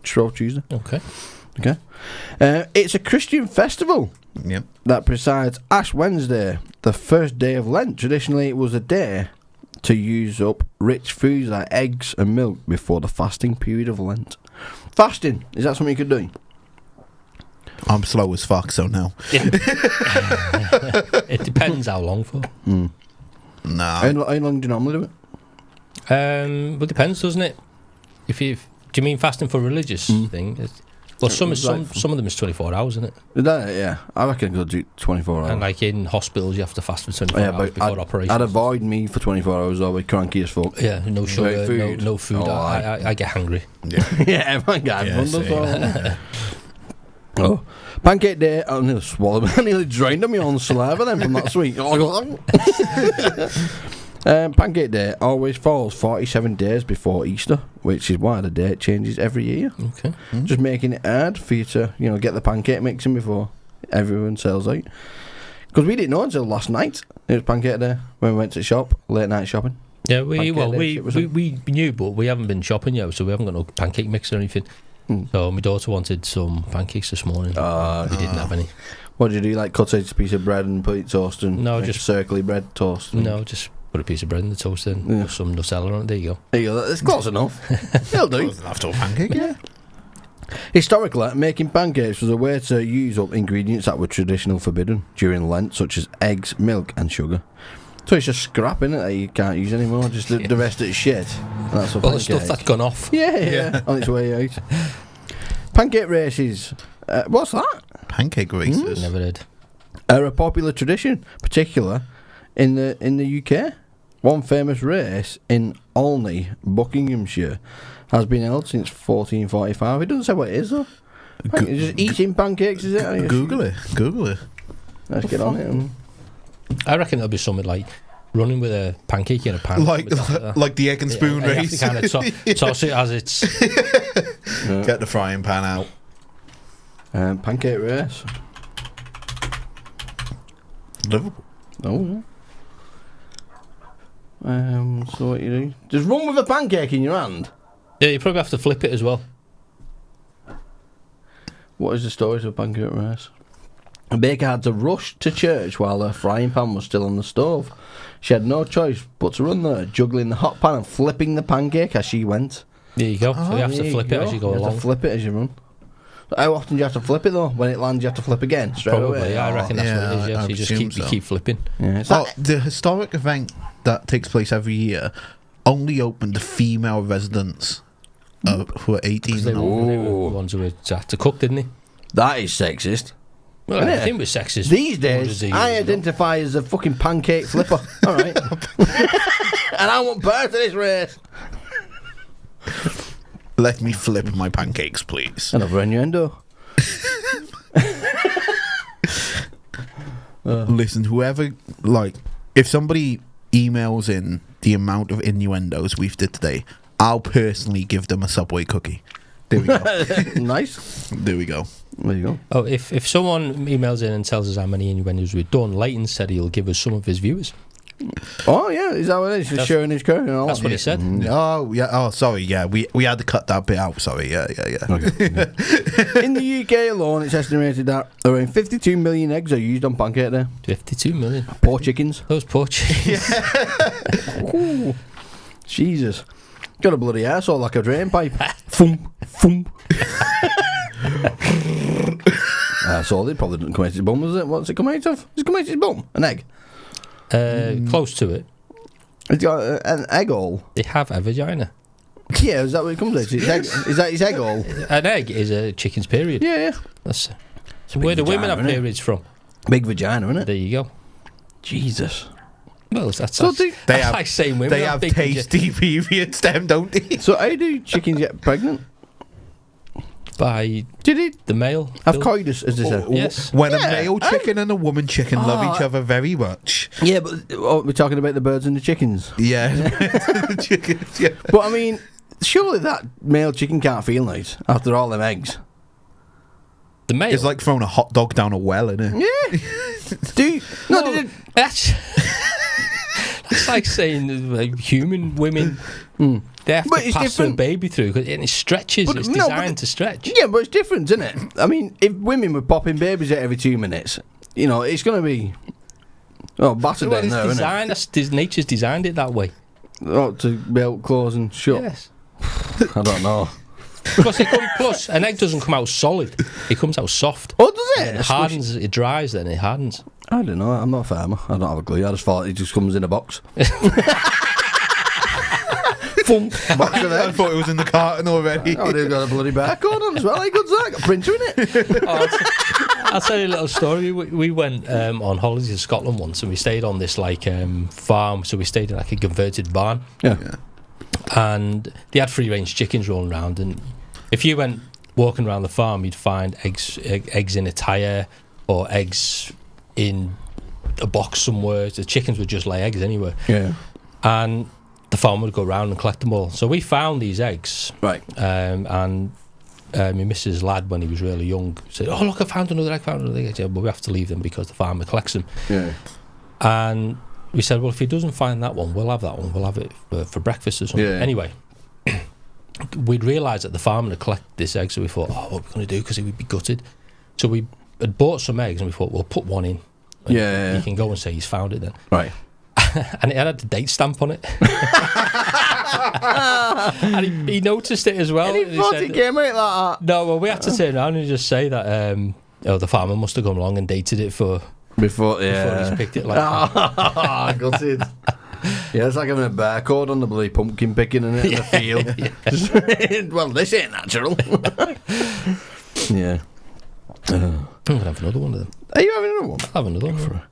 Shrove Tuesday. Okay. Okay. It's a Christian festival Yep. that presides Ash Wednesday, the first day of Lent. Traditionally, it was a day to use up rich foods like eggs and milk before the fasting period of Lent. Fasting, is that something you could do? I'm slow as fuck, so no. It depends how long for. Nah. How long do you normally do it? Well, it depends, doesn't it? Do you mean fasting for religious thing? Well, some of them is 24 hours, isn't it? Is that it? Yeah, I reckon I could do 24 hours. And like in hospitals, you have to fast for 24 Yeah, hours but before operation. I'd avoid me for 24 hours. I'll be cranky as fuck. Yeah, no sugar, food. no food. Oh, I get hungry. Yeah. Yeah, my God. Yeah, Wonderful. Oh, Pancake Day. I nearly swallowed. I nearly drained of my own saliva then from that sweet. Pancake Day always falls 47 days before Easter, which is why the date changes every year. Okay. Just making it hard for you to, get the pancake mixing before everyone sells out. Because we didn't know until last night it was Pancake Day when we went to shop, late night shopping. Yeah, Pancake Day, we knew, but we haven't been shopping yet, so we haven't got no pancake mix or anything. So my daughter wanted some pancakes this morning. We didn't have any. What did you do? Like cut out a piece of bread and put it toast and No, make just circly bread toast? No, just put a piece of bread in the toaster and put some Nutella on it. There you go. There you go. That's close enough. It'll do. Doesn't have to a pancake. Yeah. Historically, making pancakes was a way to use up ingredients that were traditionally forbidden during Lent, such as eggs, milk, and sugar. So it's just scrap, innit, that you can't use anymore. Just the rest of it's shit. And that's what All the stuff that's gone off. Yeah, on its way out. Pancake races. What's that? Pancake races. Never did. Are a popular tradition, particular in the UK. One famous race in Olney, Buckinghamshire, has been held since 1445. It doesn't say what it is though. It's just eating pancakes, is it? Google it. Google it. Let's get on it. I reckon there'll be something like running with a pancake in a pan. Like the egg and spoon You have race. to kind of toss it as it's. Get the frying pan out. Pancake race. Liverpool. Oh, yeah. So what you do? Just run with a pancake in your hand. Yeah, you probably have to flip it as well. What is the story of a pancake race? A baker had to rush to church while her frying pan was still on the stove. She had no choice but to run there, juggling the hot pan and flipping the pancake as she went. There you go. So you have to flip it as you go You along. have to flip it as you run. How often do you have to flip it though? When it lands, you have to flip again straight Probably, away. yeah, I reckon that's what it is. Yeah, I so you just presume keep so. keep flipping. Yeah, it's Oh, like- the historic event that takes place every year only open to female residents who are 18 They and were older. the ones who had to cook, didn't they? that is sexist. Well, Isn't I it? think we're sexist. These hundreds days, of I years ago. identify as a fucking pancake flipper. All right, and I want part of this race. Let me flip my pancakes, please. Another innuendo. Listen, whoever, if somebody emails in the amount of innuendos we've did today, I'll personally give them a Subway cookie. There we go. Nice. There we go. There you go. Oh, if someone emails in and tells us how many innuendos we've done, Leighton said he'll give us some of his viewers. Oh yeah, is that what it is? Just sharing his curry and all That's that. what he said. Oh, yeah. Oh, sorry. Yeah, we had to cut that bit out. Sorry. Yeah. In the UK alone, it's estimated that around 52 million eggs are used on Pancake Day. 52 million. Poor chickens. Those poor chickens. Ooh, Jesus. Got a bloody arsehole like a drain pipe. Thump, thump. So it probably didn't come out his bum, was it? What's it come out of? It's come out his bum. An egg. Close to it. It's got an egg hole. They have a vagina. Yeah, is that what it comes to? Is that his egg hole? An egg is a chicken's period. Yeah. That's a where big the women vagina, have innit? periods from. Big vagina, isn't it? There you go. Jesus. Well, that's So like saying women They have big tasty periods, them, don't they? So how do chickens get pregnant? by Did it the male. have Bill. coitus, as they say? Yes. When a Yeah, male chicken and a woman chicken love each other very much. Yeah, but we're talking about the birds and the chickens. Yeah. Chickens, yeah. But I mean, surely that male chicken can't feel nice after all them eggs. The male. It's like throwing a hot dog down a well, isn't it? Yeah. Do you, no, Well, did it, that's that's like saying like, human women. They have But to it's pass their different. baby through, and it stretches. But It's no, but designed to stretch. yeah, but it's different, isn't it? I mean, if women were popping babies out every 2 minutes, you know, it's going to be battered Well, down it's there, isn't designed. Nature's designed it that way. it? Oh, to be able to close and shut. Yes. I don't know. Plus, an egg doesn't come out solid. It comes out soft. Oh, does it? It hardens. It dries. Then it hardens. I don't know. I'm not a farmer. I don't have a clue. I just thought it just comes in a box. Box of I eggs. thought it was in the carton already. Oh, they've got a bloody barcode on as well. How good's that? Got a printer in it. I'll tell you a little story. We went on holidays to Scotland once, and we stayed on this farm. So we stayed in like a converted barn, Yeah. and they had free-range chickens rolling around. And if you went walking around the farm, you'd find eggs in a tyre or eggs in a box somewhere. The chickens would just lay eggs anywhere, Yeah. and the farmer would go around and collect them all. So we found these eggs. Right. And my missus' lad, when he was really young, said, "Oh, look, I found another egg, Yeah, but we have to leave them because the farmer collects them." Yeah. And we said, well, if he doesn't find that one, we'll have that one. We'll have it for breakfast or something. Yeah. Anyway, we'd realised that the farmer had collected this egg, so we thought, what are we going to do? Because he would be gutted. So we had bought some eggs, and we thought, we'll put one in. And Yeah. he can go and say he's found it then. Right. And it had a date stamp on it. And he noticed it as well. And he and thought said, it came out like that. no, well, we had to turn around and just say that the farmer must have gone along and dated it Before he's picked it like that. Ah, gutted. Yeah, it's like having a barcode on the bloody pumpkin picking in the field. Well, this ain't natural. Yeah. I'm going to have another one of them. Are you having another one? I'll have another one.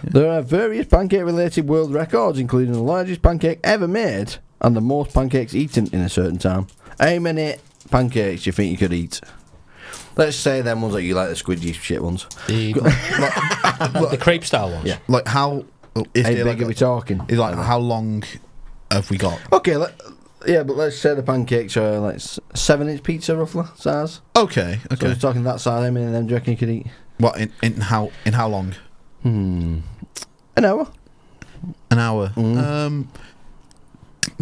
There are various pancake-related world records, including the largest pancake ever made and the most pancakes eaten in a certain time. How many pancakes do you think you could eat? Let's say them ones that you like, the squidgy shit ones. The crepe style ones. Yeah. Like how is How there big like are we talking? is like how long have we got? Okay, but let's say the pancakes are like 7-inch pizza roughly size. Okay, So okay. we're talking that size. How many of them do you reckon you could eat? What in how long? An hour. An hour.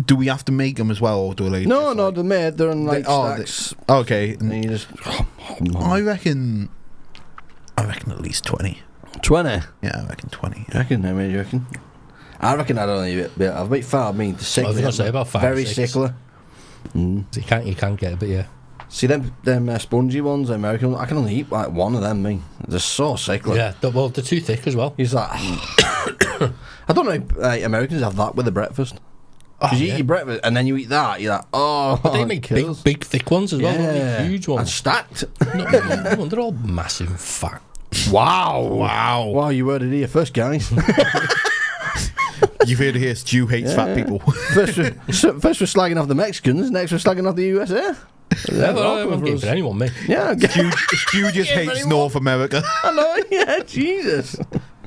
Do we have to make them as well, or do they? No, just, no, like- they're made. They're in like they- stacks. Okay. And you just I reckon at least 20. 20. Yeah, I reckon 20. You reckon? How many do you reckon? I reckon I'd only be I've about 5 mean to sick. I was gonna say about 5 or Very 6. sickly. You can't get a bit, yeah. See them spongy ones, the American ones, I can only eat like one of them, me. They're so sickly. Yeah, well, they're too thick as well. He's like, I don't know if Americans have that with the breakfast. Oh, Because you yeah. eat your breakfast and then you eat that, you're like, oh, But they make kills. big, thick ones as well. Don't Yeah. they? Huge And ones. stacked. No, they're all massive and fat. Wow. Wow, you heard it here first, guys. You've heard it here. Stu hates fat people. first we're slagging off the Mexicans, next we're slagging off the USA. Yeah, well, I'm game for anyone, mate. Yeah, Stu just hates North America. I know, yeah, Jesus.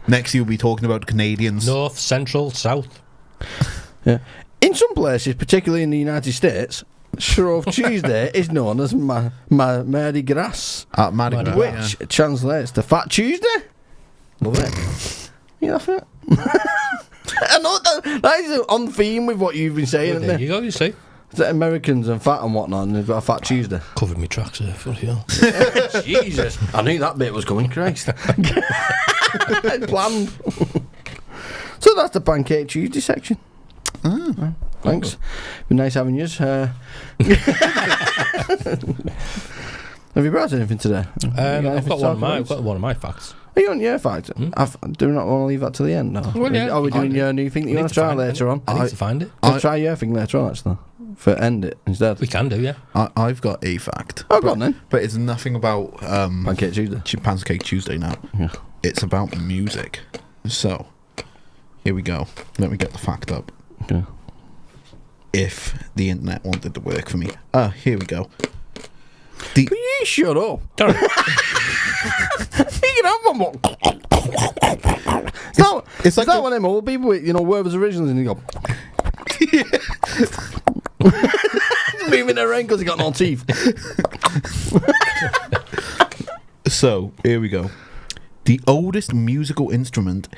Next, you'll be talking about Canadians. North, Central, South. Yeah. In some places, particularly in the United States, Shrove Tuesday is known as Mardi Gras, Mardi Gras, which translates to Fat Tuesday. Love it. You laugh at it? I know that is on theme with what you've been saying, There isn't you go, you see. it? Americans and fat and whatnot, and they've got a Fat Tuesday. Covered me tracks there, fucking hell. Jesus, I knew that bit was coming, Christ. Planned. So that's the Pancake Tuesday section. Thanks. Been nice having yous. Have you brought anything today? I've got one of my facts. Are you on your fighter? Do not want to leave that to the end now. Well, yeah. Are we doing your new thing that you want to try later on? I need to find it. Let's try your thing later on, actually. For end it instead. We can do, yeah. I've got a fact. Oh, go on then. But it's nothing about Pancake Tuesday. Pancake Tuesday now. Yeah. It's about music. So, here we go. Let me get the fact up. Okay. If the internet wanted to work for me. Here we go. Can you shut up? Sorry. You can have one more. It's like one of them old people with, Werther's Originals and you go... moving their around because he got no teeth. So, here we go. The oldest musical instrument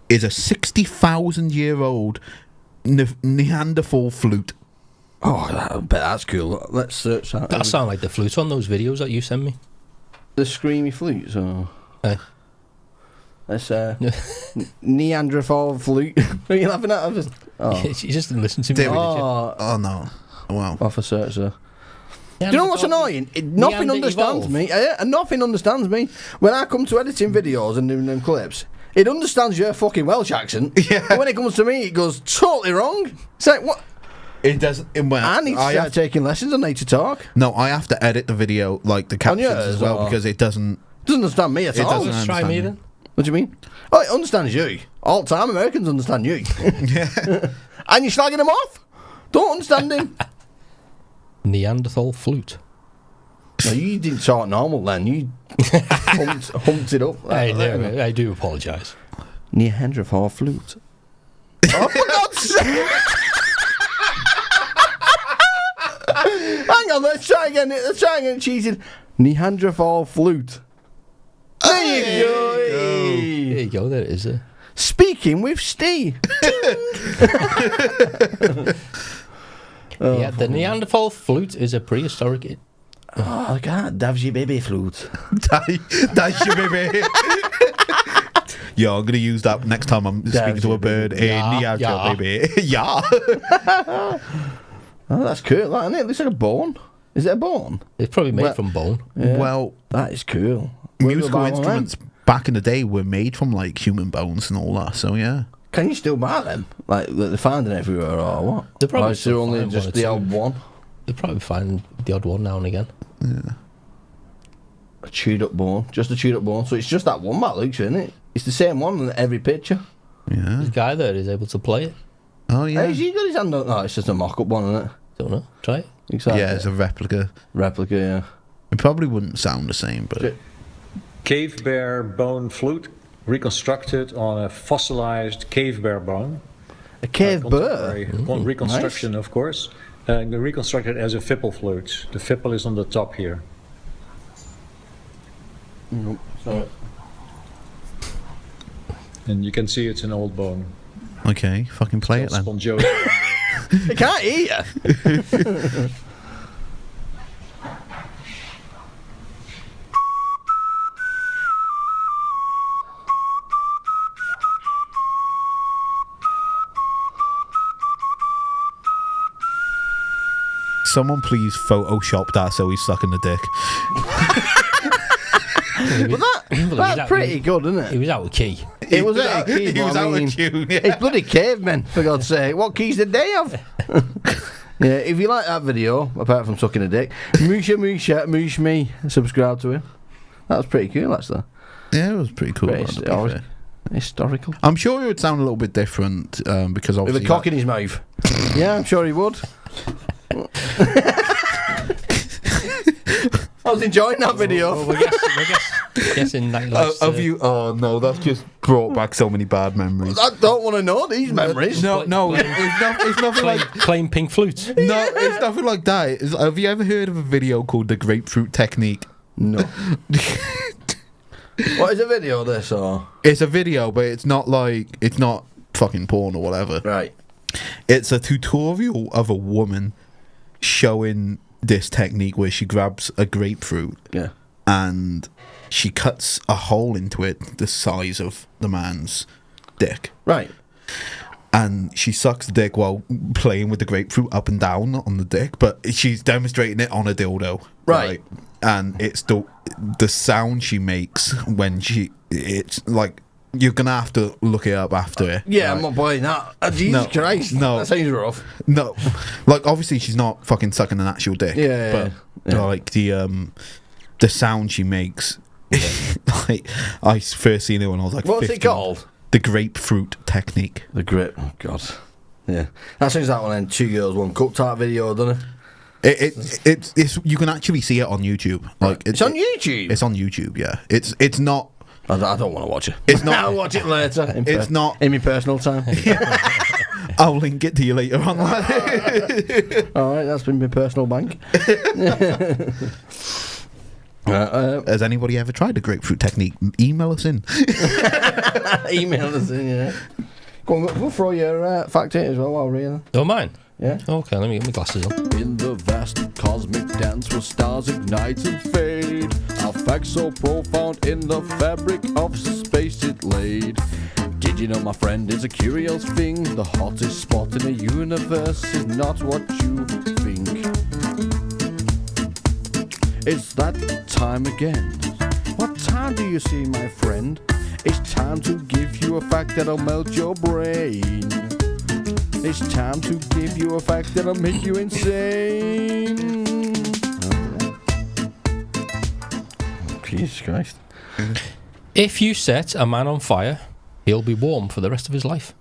is a 60,000-year-old Neanderthal flute. Oh, I bet that's cool. Let's search that. That sound like the flute on those videos that you send me. The screamy flutes, or... Aye. Let's, Neanderthal flute. Are you laughing at it? Oh. You just didn't listen to me. There we Oh, Oh, no. Wow. off a search there. Do you know what's annoying? Nothing Neander understands evolve. me. And nothing understands me. When I come to editing videos and doing them clips, it understands your fucking Welsh accent. Yeah. But when it comes to me, it goes totally wrong. It's like, what? It doesn't. I need to start taking lessons on how to talk. No, I have to edit the video, like the captions yours, as well, or- because it doesn't. Doesn't understand me at It all. doesn't. Let's try me then. What do you mean? Oh, it understands you. All the time Americans understand you. Yeah. And you're slagging him off? Don't understand him. Neanderthal flute. No, you didn't talk normal then. You humped it up. I do apologise. Neanderthal flute. Oh, for God's sake! Hang on, let's try again. Cheated. Neanderthal flute. There you go. There you go, there it is. Speaking with Steve. Yeah, the Neanderthal flute is a prehistoric... Oh, God, that's your baby flute. That's your baby. Yeah, I'm gonna use that next time I'm speaking to a bird. Yeah. Baby. Yeah. Oh, that's cool, isn't it? It looks like a bone. Is it a bone? It's probably made Well- from bone. Yeah. Well, That is cool. musical What about instruments back in the day were made from like human bones and all that. So yeah. Can you still buy them? Like, they're finding everywhere or what? They're probably Or is there still only find just one or the two. old one? They'll probably find the odd one now and again. A chewed up bone. Just a chewed up bone. So it's just that one, that looks, isn't it? It's the same one in every picture. Yeah. There's a guy there is able to play it. Oh yeah. Has he got his hand on? No, it's just a mock up one, isn't it? Don't know. Try it. Exactly. Yeah, it's a replica. Replica, yeah. It probably wouldn't sound the same, but Cave bear bone flute reconstructed on a fossilized cave bear bone. A cave Contemporary bird. reconstruction, of course. Reconstructed as a fipple flute. The fipple is on the top here. Sorry. And you can see it's an old bone. okay, fucking play it then. Spongiose. I can't hear you. Someone please Photoshop that so he's sucking the dick. That's pretty good, isn't He it? was out of key. It was out of key, He but was I out mean, of tune. Yeah. It's bloody cavemen, for God's sake. What keys did they have? Yeah, if you like that video, apart from sucking a dick, moosh me, subscribe to him. That was pretty cool, actually. Yeah, it was pretty cool. Pretty to be fair. historical. I'm sure it would sound a little bit different because With obviously a cock in his mouth. Yeah, I'm sure he would. I was enjoying that video. Well, we're guessing that he likes have to- you? Oh no, that's just brought back so many bad memories. I don't want to know these memories. No, it's nothing like. Playing pink flute. No, it's nothing like that. Have you ever heard of a video called the grapefruit technique? No. What is a video of this, or? It's a video, but it's not fucking porn or whatever. Right. It's a tutorial of a woman showing this technique where she grabs a grapefruit Yeah. and she cuts a hole into it the size of the man's dick. Right. And she sucks the dick while playing with the grapefruit up and down on the dick, but she's demonstrating it on a dildo. Right. and it's the sound she makes when it's like you're gonna have to look it up after it. Yeah, I'm not buying that. Jesus Christ. No. That sounds rough. No, like obviously she's not fucking sucking an actual dick. Yeah, but like the sound she makes. Like I first seen it when I was like, what's 15. it called? The grapefruit technique. The grip. Oh God. Yeah, that sounds like one of them 2 girls 1 cup type video, doesn't it? It's you can actually see it on YouTube. Like It's on YouTube. It's on YouTube. Yeah, it's not. I don't want to watch it. It's not. I'll watch it later. It's not in my personal time. I'll link it to you later on. All right, that's been my personal bank. Has anybody ever tried the grapefruit technique? Email us in. Email us in, yeah. Go on, we'll throw your fact in as well while we're here. Oh, mine? Yeah. Okay, let me get my glasses on. In the vast cosmic dance where stars ignite and fade, a fact so profound in the fabric of space it laid. Did you know, my friend, is a curious thing? The hottest spot in the universe is not what you think. It's that time again. What time do you see, my friend? It's time to give you a fact that'll melt your brain. It's time to give you a fact that'll make you insane. Oh, Jesus Christ. If you set a man on fire, he'll be warm for the rest of his life.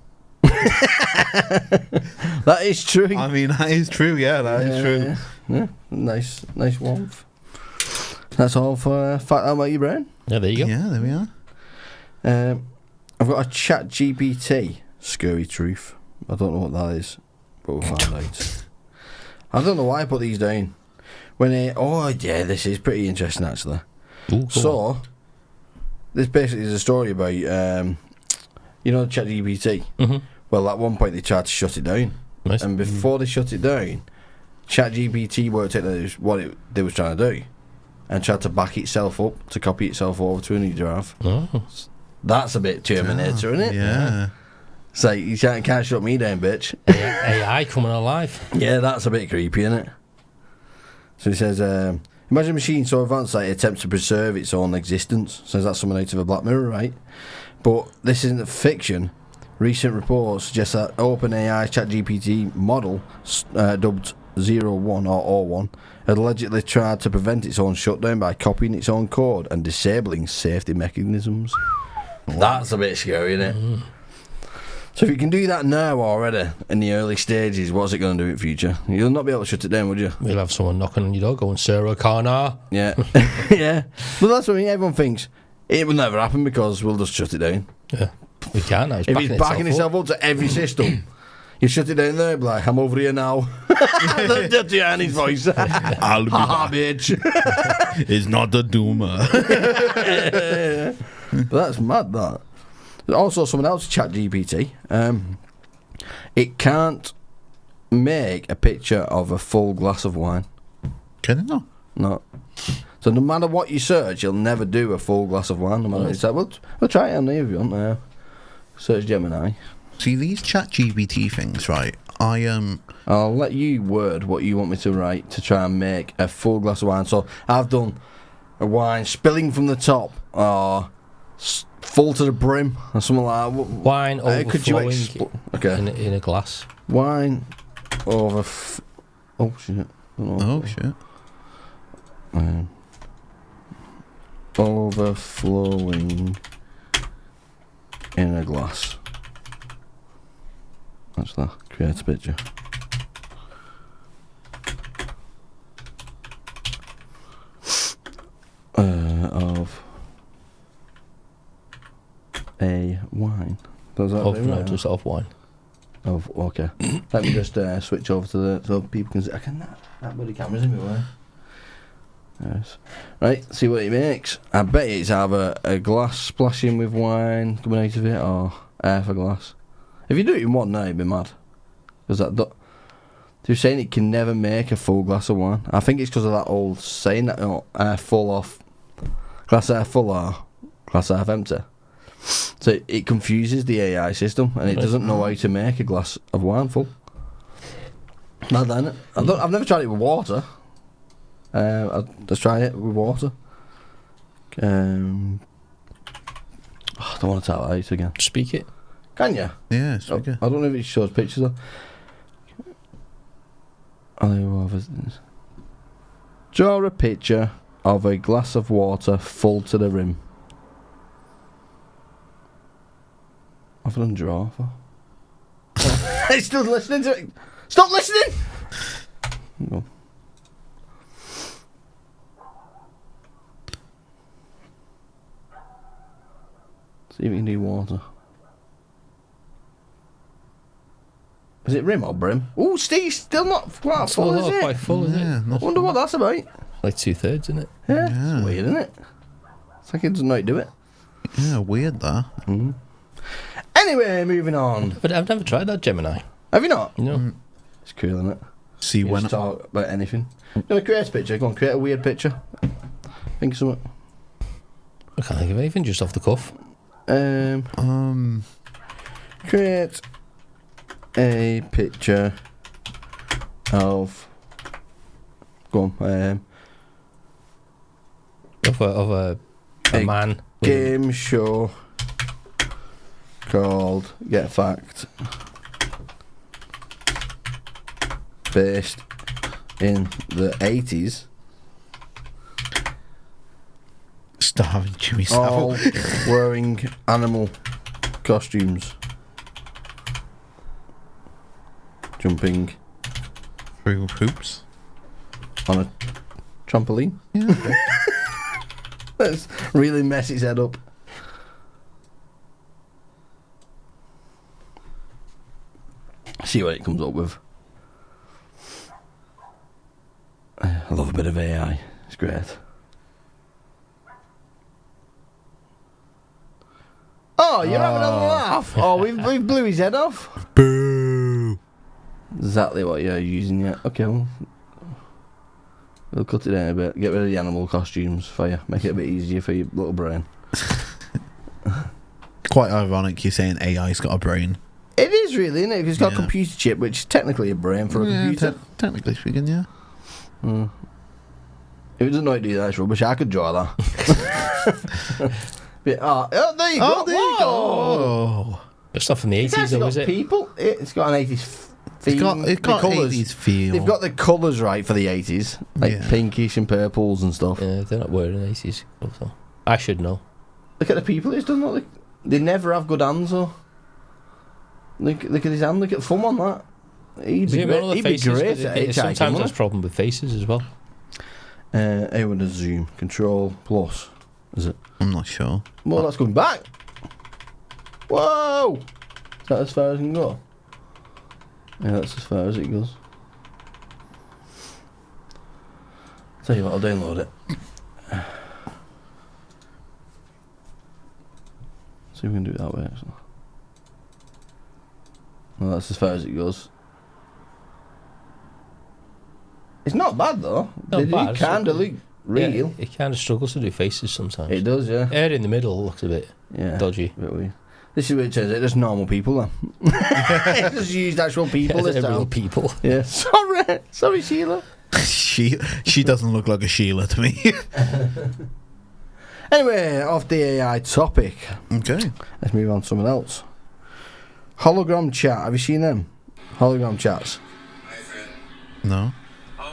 That is true. I mean, that is true. Yeah, that is true. Yeah. Nice warmth. That's all for fact that'll make your brain. Yeah, there you go. Yeah, there we are. I've got a chat GPT scurry truth. I don't know what that is, but we'll find out. I don't know why I put these down. This is pretty interesting actually. Ooh, So, this basically is a story about, ChatGPT. Mm-hmm. Well, at one point they tried to shut it down, Nice. and before they shut it down, ChatGPT worked out what they was trying to do, and tried to back itself up to copy itself over to a new drive. Oh. That's a bit Terminator, isn't it? Yeah. So you can't shut me down, bitch. AI coming alive. Yeah, that's a bit creepy, isn't it? So he says, imagine a machine so advanced that it attempts to preserve its own existence. Says that's something out of a Black Mirror, right? But this isn't fiction. Recent reports suggest that OpenAI ChatGPT model, dubbed 01 or 01, had allegedly tried to prevent its own shutdown by copying its own code and disabling safety mechanisms. That's a bit scary, isn't it? Mm. So if you can do that now already, in the early stages, what's it going to do in future? You'll not be able to shut it down, would you? You'll have someone knocking on your door going, Sarah Connor. Yeah. Yeah. But that's what I mean. Everyone thinks it will never happen because we'll just shut it down. Yeah, we can now. If it's backing itself up to every system, you shut it down there, be like, I'm over here now. The dirty Annie's voice. I'll be Haha, back. bitch. It's not the doomer. But that's mad, that. Also, someone else, ChatGPT, it can't make a picture of a full glass of wine. Can it not? No. So no matter what you search, you'll never do a full glass of wine. No matter what you say. We'll try it on there if you want now. Search Gemini. See, these chat GPT things, right? I'll let you word what you want me to write to try and make a full glass of wine. So I've done a wine spilling from the top or full to the brim or something like that. Wine overflowing okay. in a glass. Wine over... oh, shit. Oh, shit. Overflowing in a glass. That's that. Create a picture. Of a wine. Does that mean right? Just of wine. Of okay. Let me just switch over to the so people can see. I can that bloody camera's in my way. Yes. Right, see what it makes. I bet it's either a glass splashing with wine coming out of it or half a glass. If you do it in one night, it'd be mad. Because they're saying it can never make a full glass of wine. I think it's because of that old saying that full off, glass half full or glass half empty. So it confuses the AI system and it doesn't know how to make a glass of wine full. Not that, innit? I've never tried it with water. Let's try it with water. I don't want to tell that out again. Speak it. Can you? Yeah, it's Oh, good. I don't know if it shows pictures though. Draw a picture of a glass of water full to the rim. I've done draw for. He's still listening to it. Stop listening! No. See if we can do water. Is it rim or brim? Oh, Steve's still not quite full, is it? Quite full, isn't Yeah, it? I wonder what that's about. Like 2/3, isn't it? Yeah, Yeah. it's weird, isn't it? It's like it doesn't know how to do it. Yeah, weird that. Anyway, moving on. But I've never tried that Gemini. Have you not? No. It's cool, isn't it? See You when just talk about anything. You want to create a picture? Go on, create a weird picture. Think of something. I can't think of anything just off the cuff. Create a picture of. Go on. Of a man. with a- Game show called Get Fact, based in the 80s, starving Jimmy all Savile. wearing animal costumes, jumping Through hoops. on a trampoline. Yeah, okay. Let's really mess his head up. See what it comes up with. I love a bit of AI. It's great. Oh, you're having a laugh. Oh, we blew his head off. Boo! Exactly what you're using yet. Okay, well, we'll cut it down a bit. Get rid of the animal costumes for you. Make it a bit easier for your little brain. Quite ironic you're saying AI's got a brain. It is really, isn't it? 'Cause it's got Yeah. a computer chip, which is technically a brain for a computer. Technically speaking, yeah. If it doesn't know how to do that, it's rubbish. I could draw that. But, there you go. Oh, there you go. Whoa. But stuff from the It's 80s, actually though, got is it? people. It's got an 80s theme. It's got The colours. 80s feel. They've got the colours right for the 80s. Like Yeah. pinkish and purples and stuff. Yeah, they're not wearing 80s. So I should know. Look at the people it's done that. They never have good hands, though. Look at his hand. Look at thumb on that. He'd be great, he'd be great at hitchhiking, Sometimes wouldn't there's he? a problem with faces as well. I want to zoom. Control plus. Is it? I'm not sure. Well, that's going back. Whoa! Is that as far as it can go? Yeah, that's as far as it goes. Tell you what, I'll download it. See if we can do it that way, actually. Well, that's as far as it goes. It's not bad, though. Not They bad, do kind of so- look real. Yeah, it kind of struggles to do faces sometimes. It does, yeah. Hair in the middle looks a bit Yeah. dodgy. A bit weird. This is what it says. It's just normal people, then. It just used actual people Yeah, this they're real time. people. Yeah. Sorry, Sheila. she doesn't look like a Sheila to me. Anyway, off the AI topic, Okay. let's move on to something else. Hologram chat. Have you seen them? Hologram chats. No.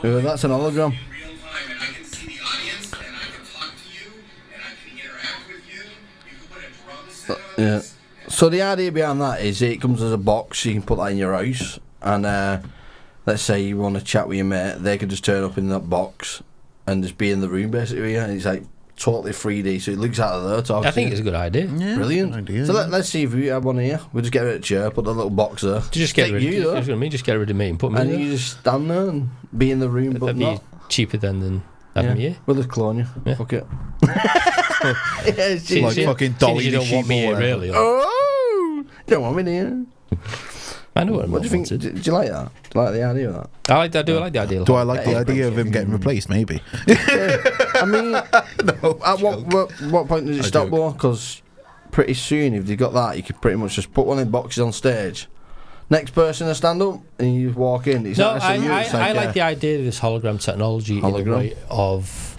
That's an hologram. In real time, and I can see the audience, and I can talk to you, and I can interact with you. You can put a drum set on Yeah. this. So the idea behind that is it comes as a box. You can put that in your house, and let's say you want to chat with your mate, they could just turn up in that box and just be in the room basically. And it's like totally 3D, so it looks out of there talking. I think it's a good idea. Yeah. Brilliant. Good idea. So let's see if we have one here. We'll just get rid of the chair, put the little box there. Just get Take rid you, though. just get rid of me and put me And in you there. just stand there and be in the room, but That'd be not. cheaper than having me here. We'll just clone you. Yeah. Fuck it. Yeah, it's See- Like see- fucking seeing Dolly as you the don't want sheep me or here, whatever. really. Oh! Don't want me here. I know what What do you think? Do you like that? Do you like the idea of that? I like that. I like the idea. Do I like the Yeah, idea of him getting replaced? Maybe. I mean, at what point does it I stop joke. though? Because pretty soon, if you've got that, you could pretty much just put one of the boxes on stage, next person to stand up, and you just walk in. It's No, not necessarily you, it's I like the idea of this hologram technology in a way of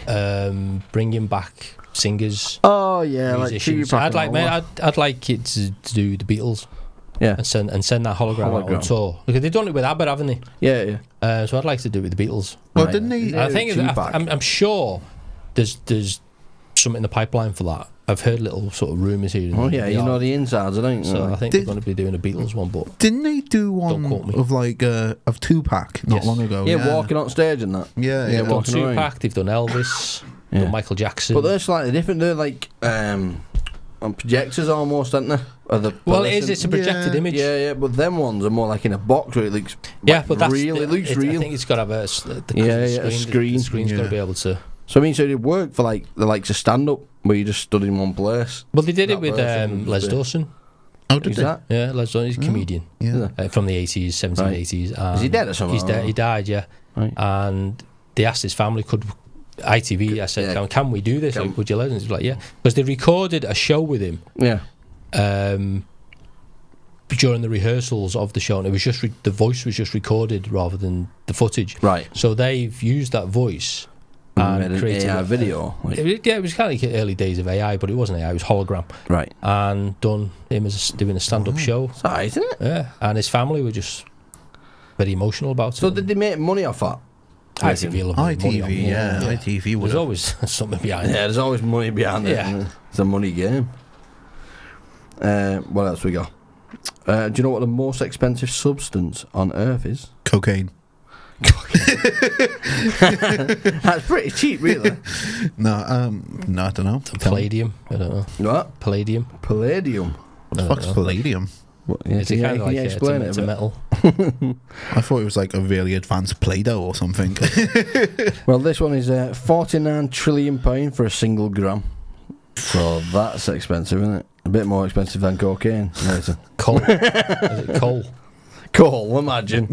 bringing back singers, Oh yeah, like musicians. Tupac I'd and like, all mate, that. I'd like it to do the Beatles Yeah, and send that hologram out on Hologram. tour, because they've done it with ABBA, haven't they? yeah. So I'd like to do it with the Beatles. Well, Right. didn't he? I think Tupac. I'm sure there's something in the pipeline for that. I've heard little sort of rumours here. Oh and yeah, there. you know the insides, I don't. So I think Did- they're going to be doing a Beatles one, but Didn't they do Don't quote one me. of like of Tupac not Yes. long ago? yeah, walking on stage and that. Yeah, Yeah, yeah. they've done walking around. Tupac, they've done Elvis, Yeah. done Michael Jackson. But they're slightly different. They're like on projectors almost, aren't they? Or the well, it person- is. It's a projected Yeah. image. Yeah, but them ones are more like in a box where it looks. Yeah, like but that's real. It looks real. I think it's got to have the Yeah, the yeah, a screen. screen. The screen's got Yeah. to be able to. So I mean, so it worked for like the likes of stand up where you just stood in one place. Well, they did That it with version was Les the- Dawson. Oh, did Is they? that? Yeah, Les Dawson. He's a comedian Yeah. from the 80s, 70s, Right. 80s. Is he dead or something? He's dead. He died. Yeah. Right. And they asked his family, could ITV? I said, Yeah. can we do this? Can- Like, would you let us? He's like, yeah, because they recorded a show with him. Yeah. During the rehearsals of the show, and it was just the voice was just recorded rather than the footage. Right. So they've used that voice And and made an created AI video. Like, it was kind of like early days of AI, but it wasn't AI; it was hologram, right. and done him as doing a stand-up show. It's alright, isn't it? Yeah, and his family were just very emotional about So it. did they make money off that? ITV, love money on ITV, it. yeah, ITV would There's have. always something behind Yeah, it. there's always money behind it. Yeah. Isn't it? It's a money game. What else we got? Do you know what the most expensive substance on Earth is? Cocaine. That's pretty cheap, really. No, I don't know. Palladium, I don't know. What? Palladium. Palladium. What the I fuck's don't know. palladium? What, yeah, Is it kind of like explain it's it? a a bit? metal? I thought it was like a really advanced Play-Doh or something. Well, this one is £49 trillion for a single gram. So that's expensive, isn't it? A bit more expensive than cocaine. Later. Coal. Is it coal? Coal, imagine.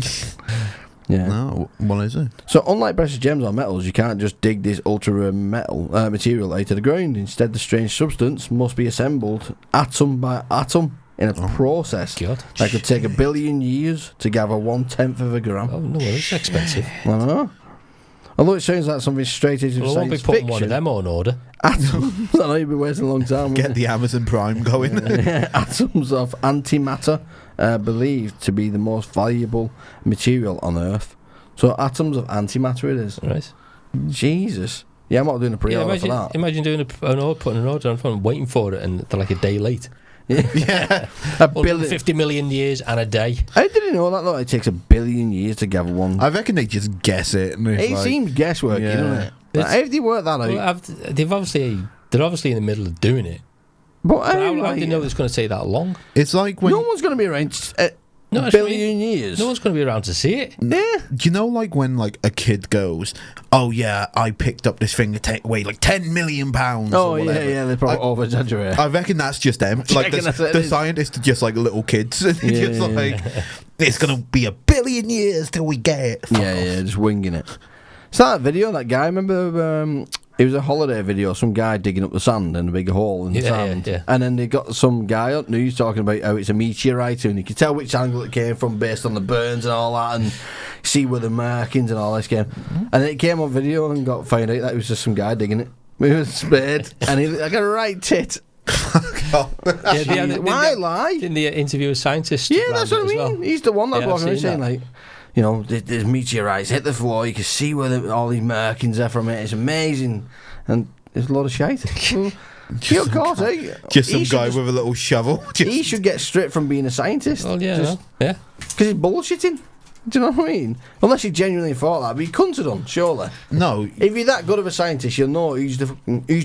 Yeah. No, what is it? So, unlike precious gems or metals, you can't just dig this ultra rare metal material out of the ground. Instead, the strange substance must be assembled atom by atom in a process God. that could take 1 billion years to gather 1/10 of a gram. Oh no, it's expensive. I don't know. Although it sounds like something straight out of Well, I won't be science putting fiction. one of them on order. Atoms. I know you'll be waiting a long time. won't Get you? the Amazon Prime going. Atoms of antimatter believed to be the most valuable material on Earth. So atoms of antimatter it is. Right. Jesus. Yeah, I'm not doing a pre-order for that. Imagine doing an order, putting an order on phone, waiting for it, and they're like a day late. Yeah. A billion. 50 million years and a day. How did you know that? Though? It takes 1 billion years to gather one. I reckon they just guess it. And it's It like, seems guesswork, Yeah. doesn't it? Like, how did you work that out? Well, they're obviously in the middle of doing it. But But how do like, you know it's going to take that long? it's like when no one's going to be around No, a that's what I billion years. No one's going to be around to see it. Yeah. you know, like when like a kid goes, "Oh yeah, I picked up this thing that weighed like 10 million pounds." Oh, or yeah, whatever. yeah, they probably I- over-exaggerate. I reckon that's just them. Like reckon that's what it the is? scientists are just like little kids. And they're Yeah, just yeah, like, it's gonna be 1 billion years till we get it. Fuck Yeah, off. yeah, just winging it. It's that video, that guy, remember, it was a holiday video, some guy digging up the sand in a big hole in the Yeah, sand. yeah. And then they got some guy on news talking about how it's a meteorite, and you can tell which angle it came from based on the burns and all that, and see where the markings and all this came. And then it came on video and got found out that it was just some guy digging it with a spade, and he looked like a right tit. Why lie? In the interview with scientists. Yeah, around that's it what I as mean. well. He's the one that's Yeah, I've walking around seen saying, that. like, you know, there's meteorites hit the floor. You can see where all these markings are from it. It's amazing. And there's a lot of shite. Yeah, of course, eh? Just some He should guy with a little shovel. He should get stripped from being a scientist. Well, yeah, Just yeah. because he's bullshitting. Do you know what I mean? Unless he genuinely thought that. But he couldn't have done, surely. No, If you're that good of a scientist, you'll know who's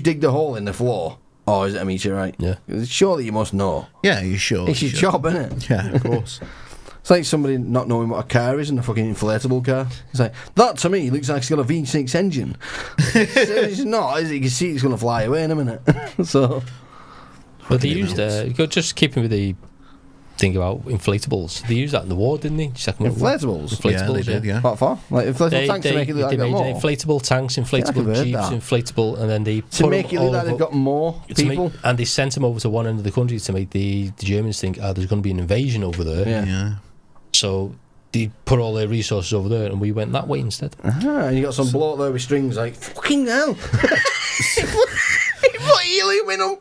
digged the hole in the floor. Or is it a meteorite? Yeah. Surely you must know. yeah, you sure? It's your job, isn't it? Yeah, of course. It's like somebody not knowing what a car is and a fucking inflatable car. It's like, that to me looks like it's got a V6 engine. It's not, is it? You can see it's going to fly away in a minute. So, But they used just keeping with the thing about inflatables. They used that in the war, didn't they? inflatables. Yeah, they did. Yeah. What for? Like inflatable tanks to make it look like they they've got made more. inflatable tanks, inflatable I've heard jeeps, that. inflatable, and then they To put make them it look all like they've over- got more to make- people. and they sent them over to one end of the country to make the Germans think, there's going to be an invasion over there. Yeah. Yeah. So they put all their resources over there, and we went that way instead. And you got some bloke there with strings like, fucking hell. He put helium in them.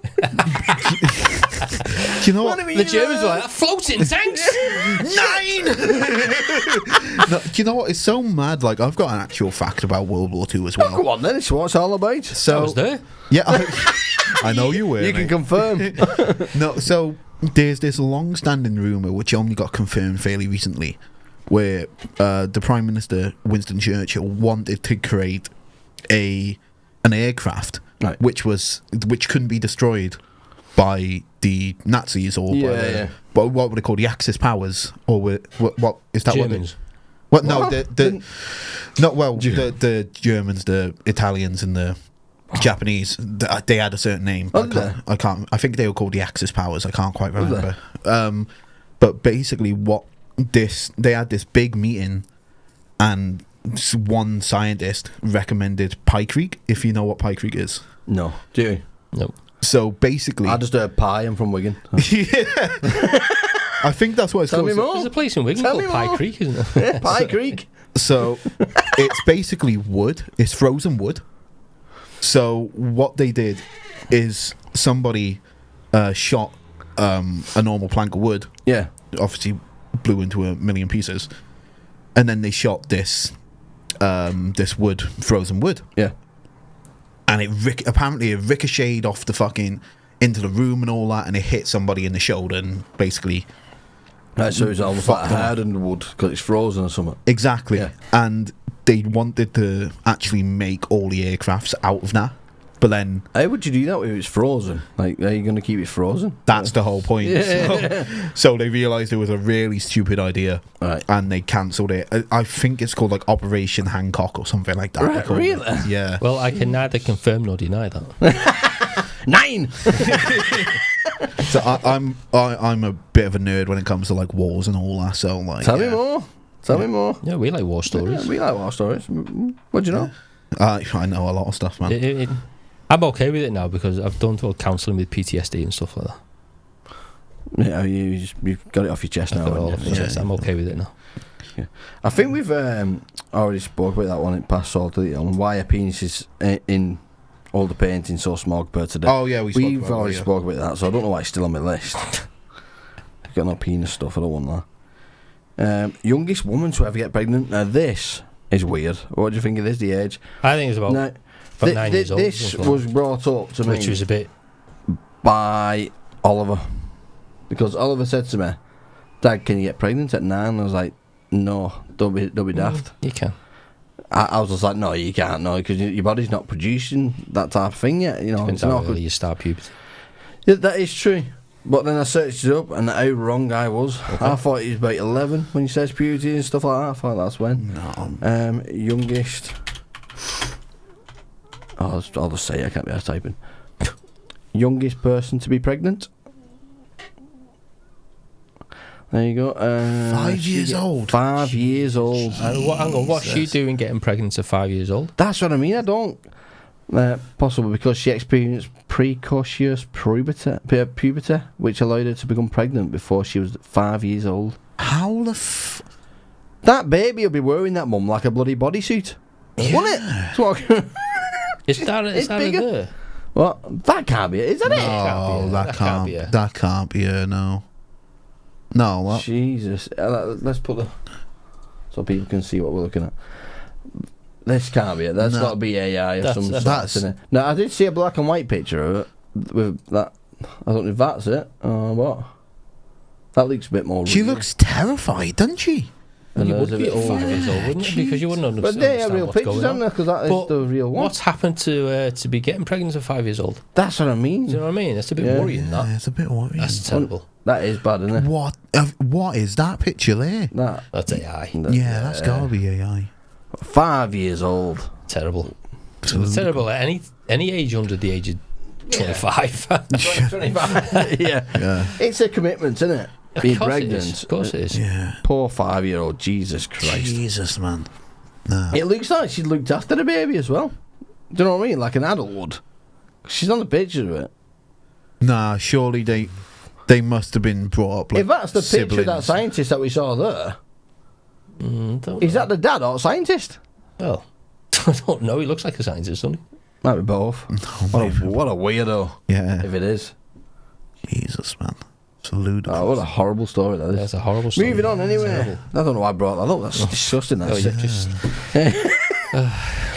Do you know what? The Germans were like, floating tanks! 9! No, do you know what? It's so mad. Like, I've got an actual fact about World War II as well. Go on then, it's what it's all about. So, I was there. Yeah, I know you were. You can mate. confirm. No, so there's this long-standing rumor which only got confirmed fairly recently, where the Prime Minister Winston Churchill wanted to create an aircraft which couldn't be destroyed by the Nazis or by what were they called, the Axis powers, or what is that? Germans. What? No, the Germans, the Italians, and the Japanese. They had a certain name. I can't. I think they were called the Axis powers. I can't quite remember. But basically, they had this big meeting, and one scientist recommended Pie Creek. If you know what Pie Creek is. No. Do you? No. So basically, I just heard pie. I'm from Wigan. I think that's what it's Tell called. me more. There's a place in Wigan Tell called me Pie more. Creek, isn't there? Yeah, Pie Creek. So it's basically wood. It's frozen wood. So what they did is somebody shot a normal plank of wood. Yeah. Obviously blew into a million pieces, and then they shot this wood, frozen wood. Yeah. And apparently it ricocheted off the fucking into the room and all that, and it hit somebody in the shoulder and basically. Right, so it's almost like hardened wood because it's frozen or something. Exactly. Yeah. And they wanted to actually make all the aircrafts out of that, but then How would you do that if it's frozen? Like, are you going to keep it frozen? that's the whole point. Yeah. So they realised it was a really stupid idea, Right. and they cancelled it. I think it's called like Operation Hancock or something like that. Right, they called it. really? Yeah. Well, I can neither confirm nor deny that. 9! So I'm a bit of a nerd when it comes to like wars and all that. So like, Tell me more. Tell me more. Yeah, we like war stories. Yeah, we like war stories. What do you know? I know a lot of stuff, man. I'm okay with it now because I've done counselling with PTSD and stuff like that. Yeah, you've got it off your chest I've now. got it all haven't off you? my chest. I'm okay with it now. Yeah. I think we've already spoke about that one in past sort of on why a penis is in all the paintings so small compared to the. Oh yeah, we've already spoke about that, so I don't know why it's still on my list. I've got no penis stuff. I don't want that. Youngest woman to ever get pregnant. Now this is weird. What do you think of this? The age? I think it's about Now, 9 years old. This something like was brought up to that, which me was a bit. by Oliver, because Oliver said to me, "Dad, can you get pregnant at 9?" And I was like, "No, don't be daft." You can. I was just like, "No, you can't, no, because your body's not producing that type of thing yet." You know, Depends it's how not early good. you start puberty. Yeah, that is true. But then I searched it up, and how wrong I was. Okay. I thought he was about 11 when he says puberty and stuff like that. I thought that's when. No. Youngest. I'll just say it, I can't be typing. Youngest person to be pregnant. There you go. 5 years old. 5 years old. Hang on, what's she doing getting pregnant at 5 years old? That's what I mean. I don't. Possible because she experienced precocious puberty, which allowed her to become pregnant before she was 5 years old. How the That baby will be wearing that mum like a bloody bodysuit, won't it? That's what Is that It's a bigger. there? What? That can't be it, is that it? No, That can't be it. That can't be her. No. No. What? Jesus. Let's put the so people can see what we're looking at. This can't be it. That's No. got to be AI of some sort. that's- Isn't it? Now I did see a black and white picture of it with that. I don't know if that's it or what. That looks a bit more. She real. looks terrified, doesn't she? And You there's would a be bit at 5 older. years old, wouldn't you? Because you wouldn't But understand, they are real what's pictures, going aren't on. they? Because that is But the real one. what's happened to be getting pregnant at 5 years old? That's what I mean. Do you know what I mean? That's a bit Yeah. worrying. That It's a bit worrying. that's terrible. That is bad, isn't it? What is that picture there? That. That's AI. Yeah, that's gotta be AI. 5 years old. Terrible. It's terrible at any age under the age of 25. 25. Yeah. Yeah. It's a commitment, isn't it? Being Of course it is. pregnant. Of course it is. Yeah. Poor 5-year-old. Jesus Christ. Jesus, man. No. It looks like she looked after the baby as well. Do you know what I mean? Like an adult would. She's on the picture of it. Nah, surely they must have been brought up like If that's the picture of that siblings. scientist that we saw there, Is that the dad or scientist? Well, I don't know. He looks like a scientist, doesn't he? Might be both. What a weirdo. Yeah. If it is. Jesus, man. It's ludicrous. Oh, what a horrible story that is. That's a horrible story. Moving on anyway. Terrible. I don't know why I brought that up. That's disgusting. That's Oh, just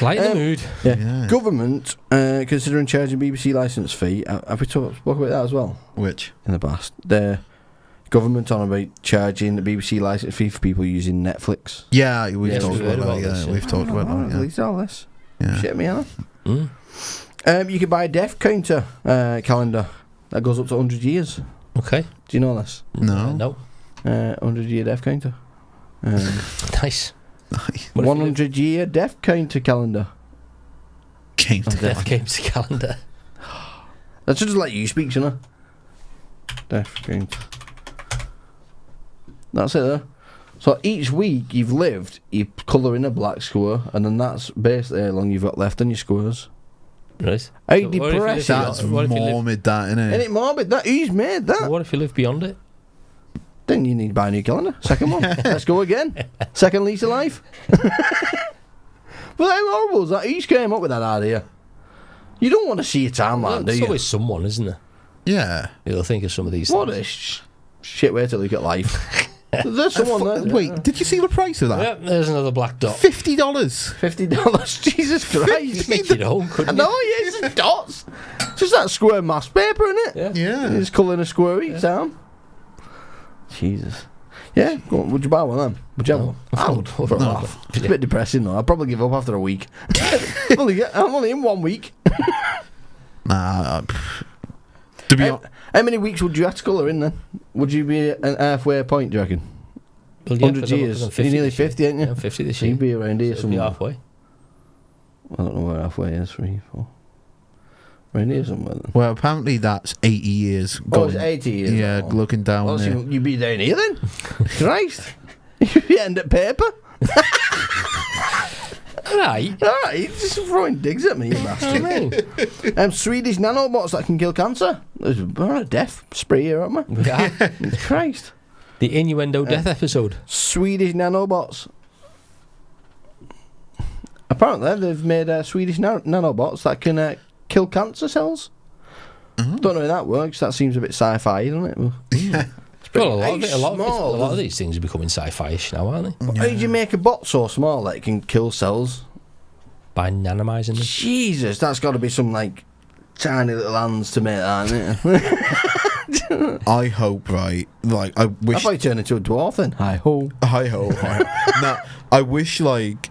lighten the mood. Yeah. Government considering charging BBC licence fee. Have we spoke about that as well Which? in the past? The government on about charging the BBC licence fee for people using Netflix. Yeah, we've Yeah, talked we've heard about about that. this, Yeah, yeah. we've talked about that. At least all this. Yeah. Shit me, Anna. Mm. You can buy a death counter calendar that goes up to 100 years. Okay. Do you know this? No. No. 100-year death counter. Nice. What if you 100-year death counter calendar. Came to live- Death Games calendar. That should just let you speak, shouldn't it? Death counter. That's it there. So each week you've lived, you colour in a black square, and then that's basically how long you've got left on your squares. Right. How So what if you live depressing. beyond- That's what if you live- morbid, that, innit? Ain't it morbid? That who's made that? What if you live beyond it? Then you need to buy a new calendar. Second one. Let's go again. Second lease of life. Well, how horrible is that? Who's came up with that idea? You don't want to see your timeline, do There's you? always someone, isn't there? Yeah. You'll think of some of these What things. a shit way to look at life. There's someone there. Wait, did you see the price of that? Yep, there's another black dot. $50. $50. Jesus Christ. Make your own, I couldn't know, you? yeah, it's just dots. It's just that square mass paper, isn't it? Yeah. Yeah. You just colour in a square each time. Jesus. Yeah, go on, would you buy one then? Would you have one? I would, for a laugh. It's a bit depressing though. I'd probably give up after a week. I'm only in 1 week. Nah. To be honest, How many weeks would you have to colour in then? Would you be an halfway point, do you reckon? Well, yeah, 100 'cause I'm years. 50 You're nearly this year. 50, ain't you? Yeah, I'm 50 this So year. you'd be around here So it'll be somewhere. halfway. I don't know where halfway is, 3, 4. Around here somewhere then. well, apparently that's 80 years. Oh, it's 80 years. Yeah, Oh. looking down Well, there. so you'd be down here then? Christ. You end at paper? Right. Alright, just throwing digs at me, you bastard. Swedish nanobots that can kill cancer. We're on a death spree here, aren't we? We are. Christ. The Innuendo death episode. Swedish nanobots. Apparently, they've made Swedish nanobots that can kill cancer cells. Don't know how that works. That seems a bit sci-fi, doesn't it? Well, a lot small. of these things are becoming sci-fi-ish now, aren't they? How do you make a bot so small that it can kill cells? By nanomising them. Jesus, that's got to be some like tiny little hands to make that, isn't it? I hope, right? Like, I I wish. thought you turned into a dwarf then. Hi ho. I hope. Nah, I wish, like,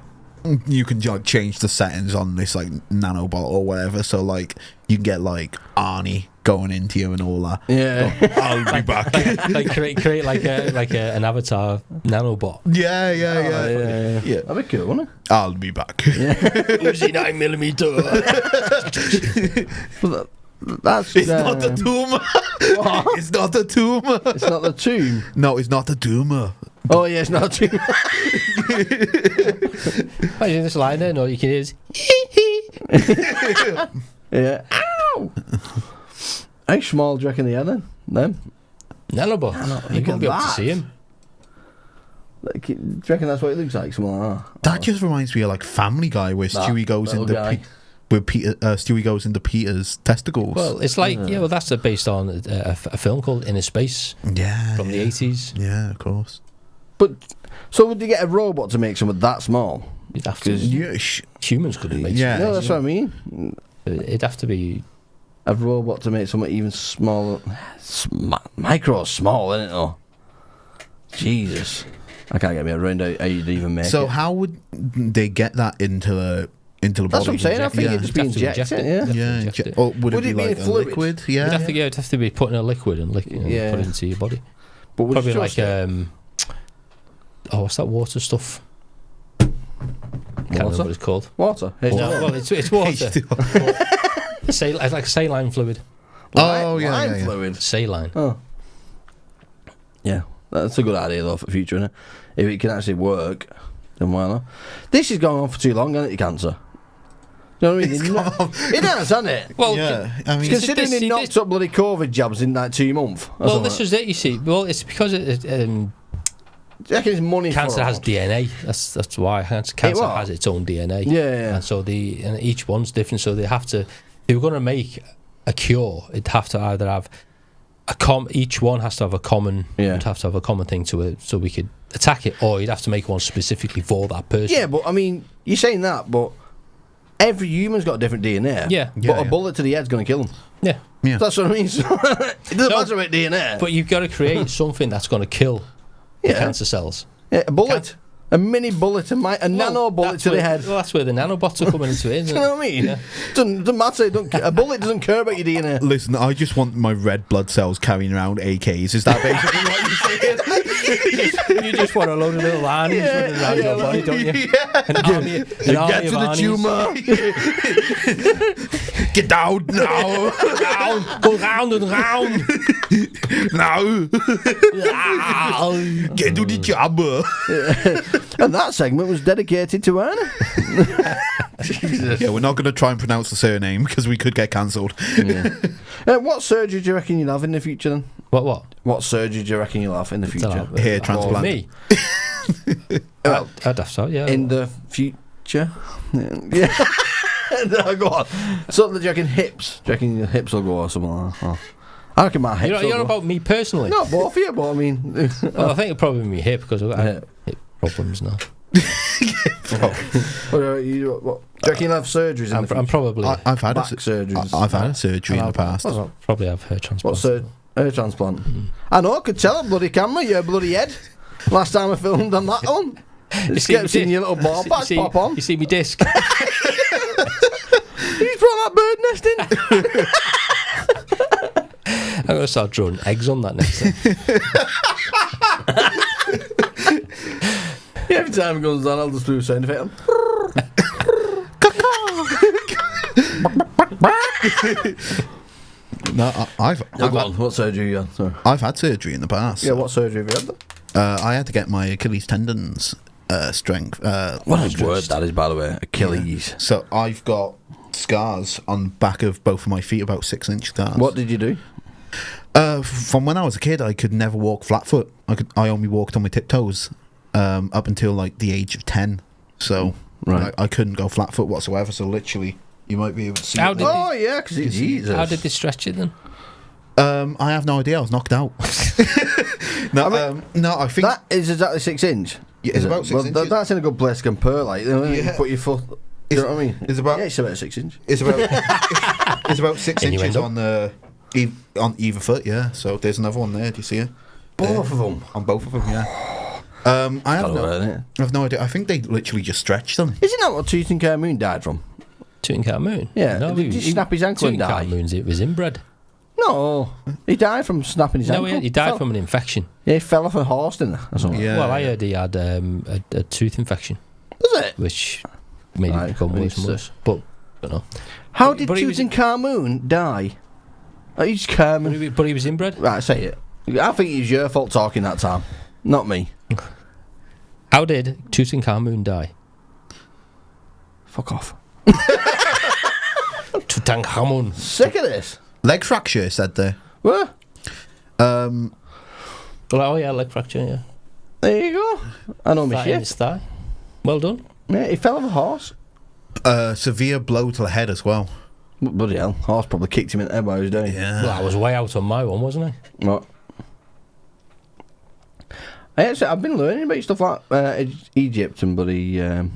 you can like change the settings on this like nanobot or whatever, so like you can get like Arnie going into you and all that. Yeah. I'll be back. Like create like an avatar nanobot. Yeah. Yeah. That'd be cool, wouldn't it? I'll be back. Uzi 9mm. Well, that's It's not the tumor. What? It's not the tumor. It's not the tomb. No, it's not the tumor. Oh yeah, it's not a tomb. Imagine this line there, and all you can hear is Yeah. Ow! How small do you reckon they are then? Them? nanobot. You look won't at be able to that. see him. Like, do you reckon that's what it looks like? Something like that. That just reminds me of like Family Guy, where That Stewie goes little into guy. where Peter Stewie goes into Peter's testicles. Well, it's like well, that's based on a film called Inner Space yeah, from the 80s. Yeah, of course. But so would you get a robot to make something that small? You'd have to. Yeah, Humans couldn't make. Yeah. No, that's what I mean. It'd have to be. A robot to make something even smaller. Micro small, isn't it? Though. Jesus, I can't get me around how you'd even make So it. how would they get that into the body? That's what I'm saying. I think Yeah. it'd just be You'd have to injected. inject it. Yeah. Yeah, Inject it. or would Would it it be be like in a fluid? liquid? You'd Yeah, have to it'd have to be put in a liquid and put Yeah. it into your body. But would Probably you like trust it? what's that water stuff? Can't remember what it's called. Water. No, well, it's water. Like saline fluid. Oh, yeah, Lime yeah, yeah. fluid. Saline. Oh. Yeah, that's a good idea though for the future, isn't it? If it can actually work, then why not? This has gone on for too long, hasn't it, cancer? You know what I mean? It has, hasn't it? Well, yeah. I mean, Considering this- they knocked up bloody COVID jabs in like 2 months. well, this was it. You see, well, it's because you reckon it's money Cancer for has all? DNA. That's why cancer what? has its own DNA. Yeah. And so and each one's different. So they have to. If they were going to make a cure, it'd have to either have each one has to have a common. Yeah. Would have to have a common thing to it, so we could attack it, or you'd have to make one specifically for that person. Yeah, but I mean, you're saying that, but every human's got a different DNA. Yeah. But Yeah, a yeah. bullet to the head's going to kill them. Yeah. Yeah. That's what I mean. So, it doesn't No, matter about DNA. But you've got to create something that's going to kill the Yeah. cancer cells. Yeah, a bullet. A mini bullet, a nano bullet that's to the where- head. Well, that's where the nanobots are coming into it, isn't You it? know what I mean? Yeah. Doesn't matter. A bullet doesn't care about your DNA. Listen, I just want my red blood cells carrying around AKs. Is that basically what you're saying? You just want a load of little armies running around your body, don't you? An army Get to the of tumour. Get down now. Round, go round and round. Now. Get to the job. And that segment was dedicated to Anna. Yeah, we're not going to try and pronounce the surname because we could get cancelled. What surgery do you reckon you'll have in the future then? What? What surgery do you reckon you'll have in the future? Dunno. Hair Or transplant. me? Well, I'd have to, yeah. in the future? Yeah. No, go on. So, do you reckon hips? Do you reckon your hips will go or something like that? Oh. I reckon my hips will You're go. about me personally? Not both of you, but I mean... Well, I think it'd probably be my hip because I've got Yeah. hip problems now. what, do you reckon you'll have surgeries in the I'm future? probably. I've had Back surgeries. I've had a surgery in the past. I'll probably have hair transplant. What's hair transplant? I know, I could tell it, bloody camera, your bloody head. Last time I filmed on that one. You Just kept seeing your little ball patch pop on. You see me disc? He's brought that bird nest in. I'm going to start drawing eggs on that next time. Every time it goes on, I'll just do a sound effect. No, I've Go on, what surgery you had? Sorry. I've had surgery in the past. Yeah, what surgery have you had then? I had to get my Achilles tendons strength. What a word that is, by the way. Achilles. So I've got scars on the back of both of my feet, about 6-inch scars. What did you do? From when I was a kid, I could never walk flat foot. I only walked on my tiptoes up until like the age of 10. So Right. I couldn't go flat foot whatsoever. So literally, you might be able to see. How it did there. Oh, yeah, because it's Jesus. How did they stretch it then? I have no idea. I was knocked out. No, I think That is exactly 6 inch. Yeah, it's Is it? about 6 well, inches. That's in a good place to compare, like, you know, you Yeah. put your foot. You know what I mean? it's about- Yeah, it's about 6 inch. it's about it's about 6 inches Innuendo. on the on either foot. Yeah. So there's another one there. Do you see it? Both of them. On both of them. Yeah. I have no idea. I think they literally just stretched them. Isn't that what Tutankhamun died from? Tutankhamun? Yeah, No, did he snap his ankle and die? Tutankhamun's it was inbred. No, he died from snapping his No, ankle. he died Fell- from an infection. Yeah, he fell off a horse, didn't he? Or something. Yeah. Well, I heard he had a tooth infection, Was it? which made Right, it become I mean, worse and so- worse. But, I don't know. How did But he was- Tutankhamun die? Oh, he's Kerman. But he was inbred? Right, say it. I think it was your fault talking that time, not me. How did Tutankhamun die? Fuck off. Tutankhamun. Sick of this. Leg fracture, said there. What? Well, oh, yeah, leg fracture, yeah. There you go. I know my Flat in his shit. thigh. Well done. Yeah, he fell off a horse. Severe blow to the head as well. Bloody hell, horse probably kicked him in the head while he was doing it. Yeah. Well, I was way out on my one, wasn't I? What? I've been learning about stuff like Egypt and bloody. I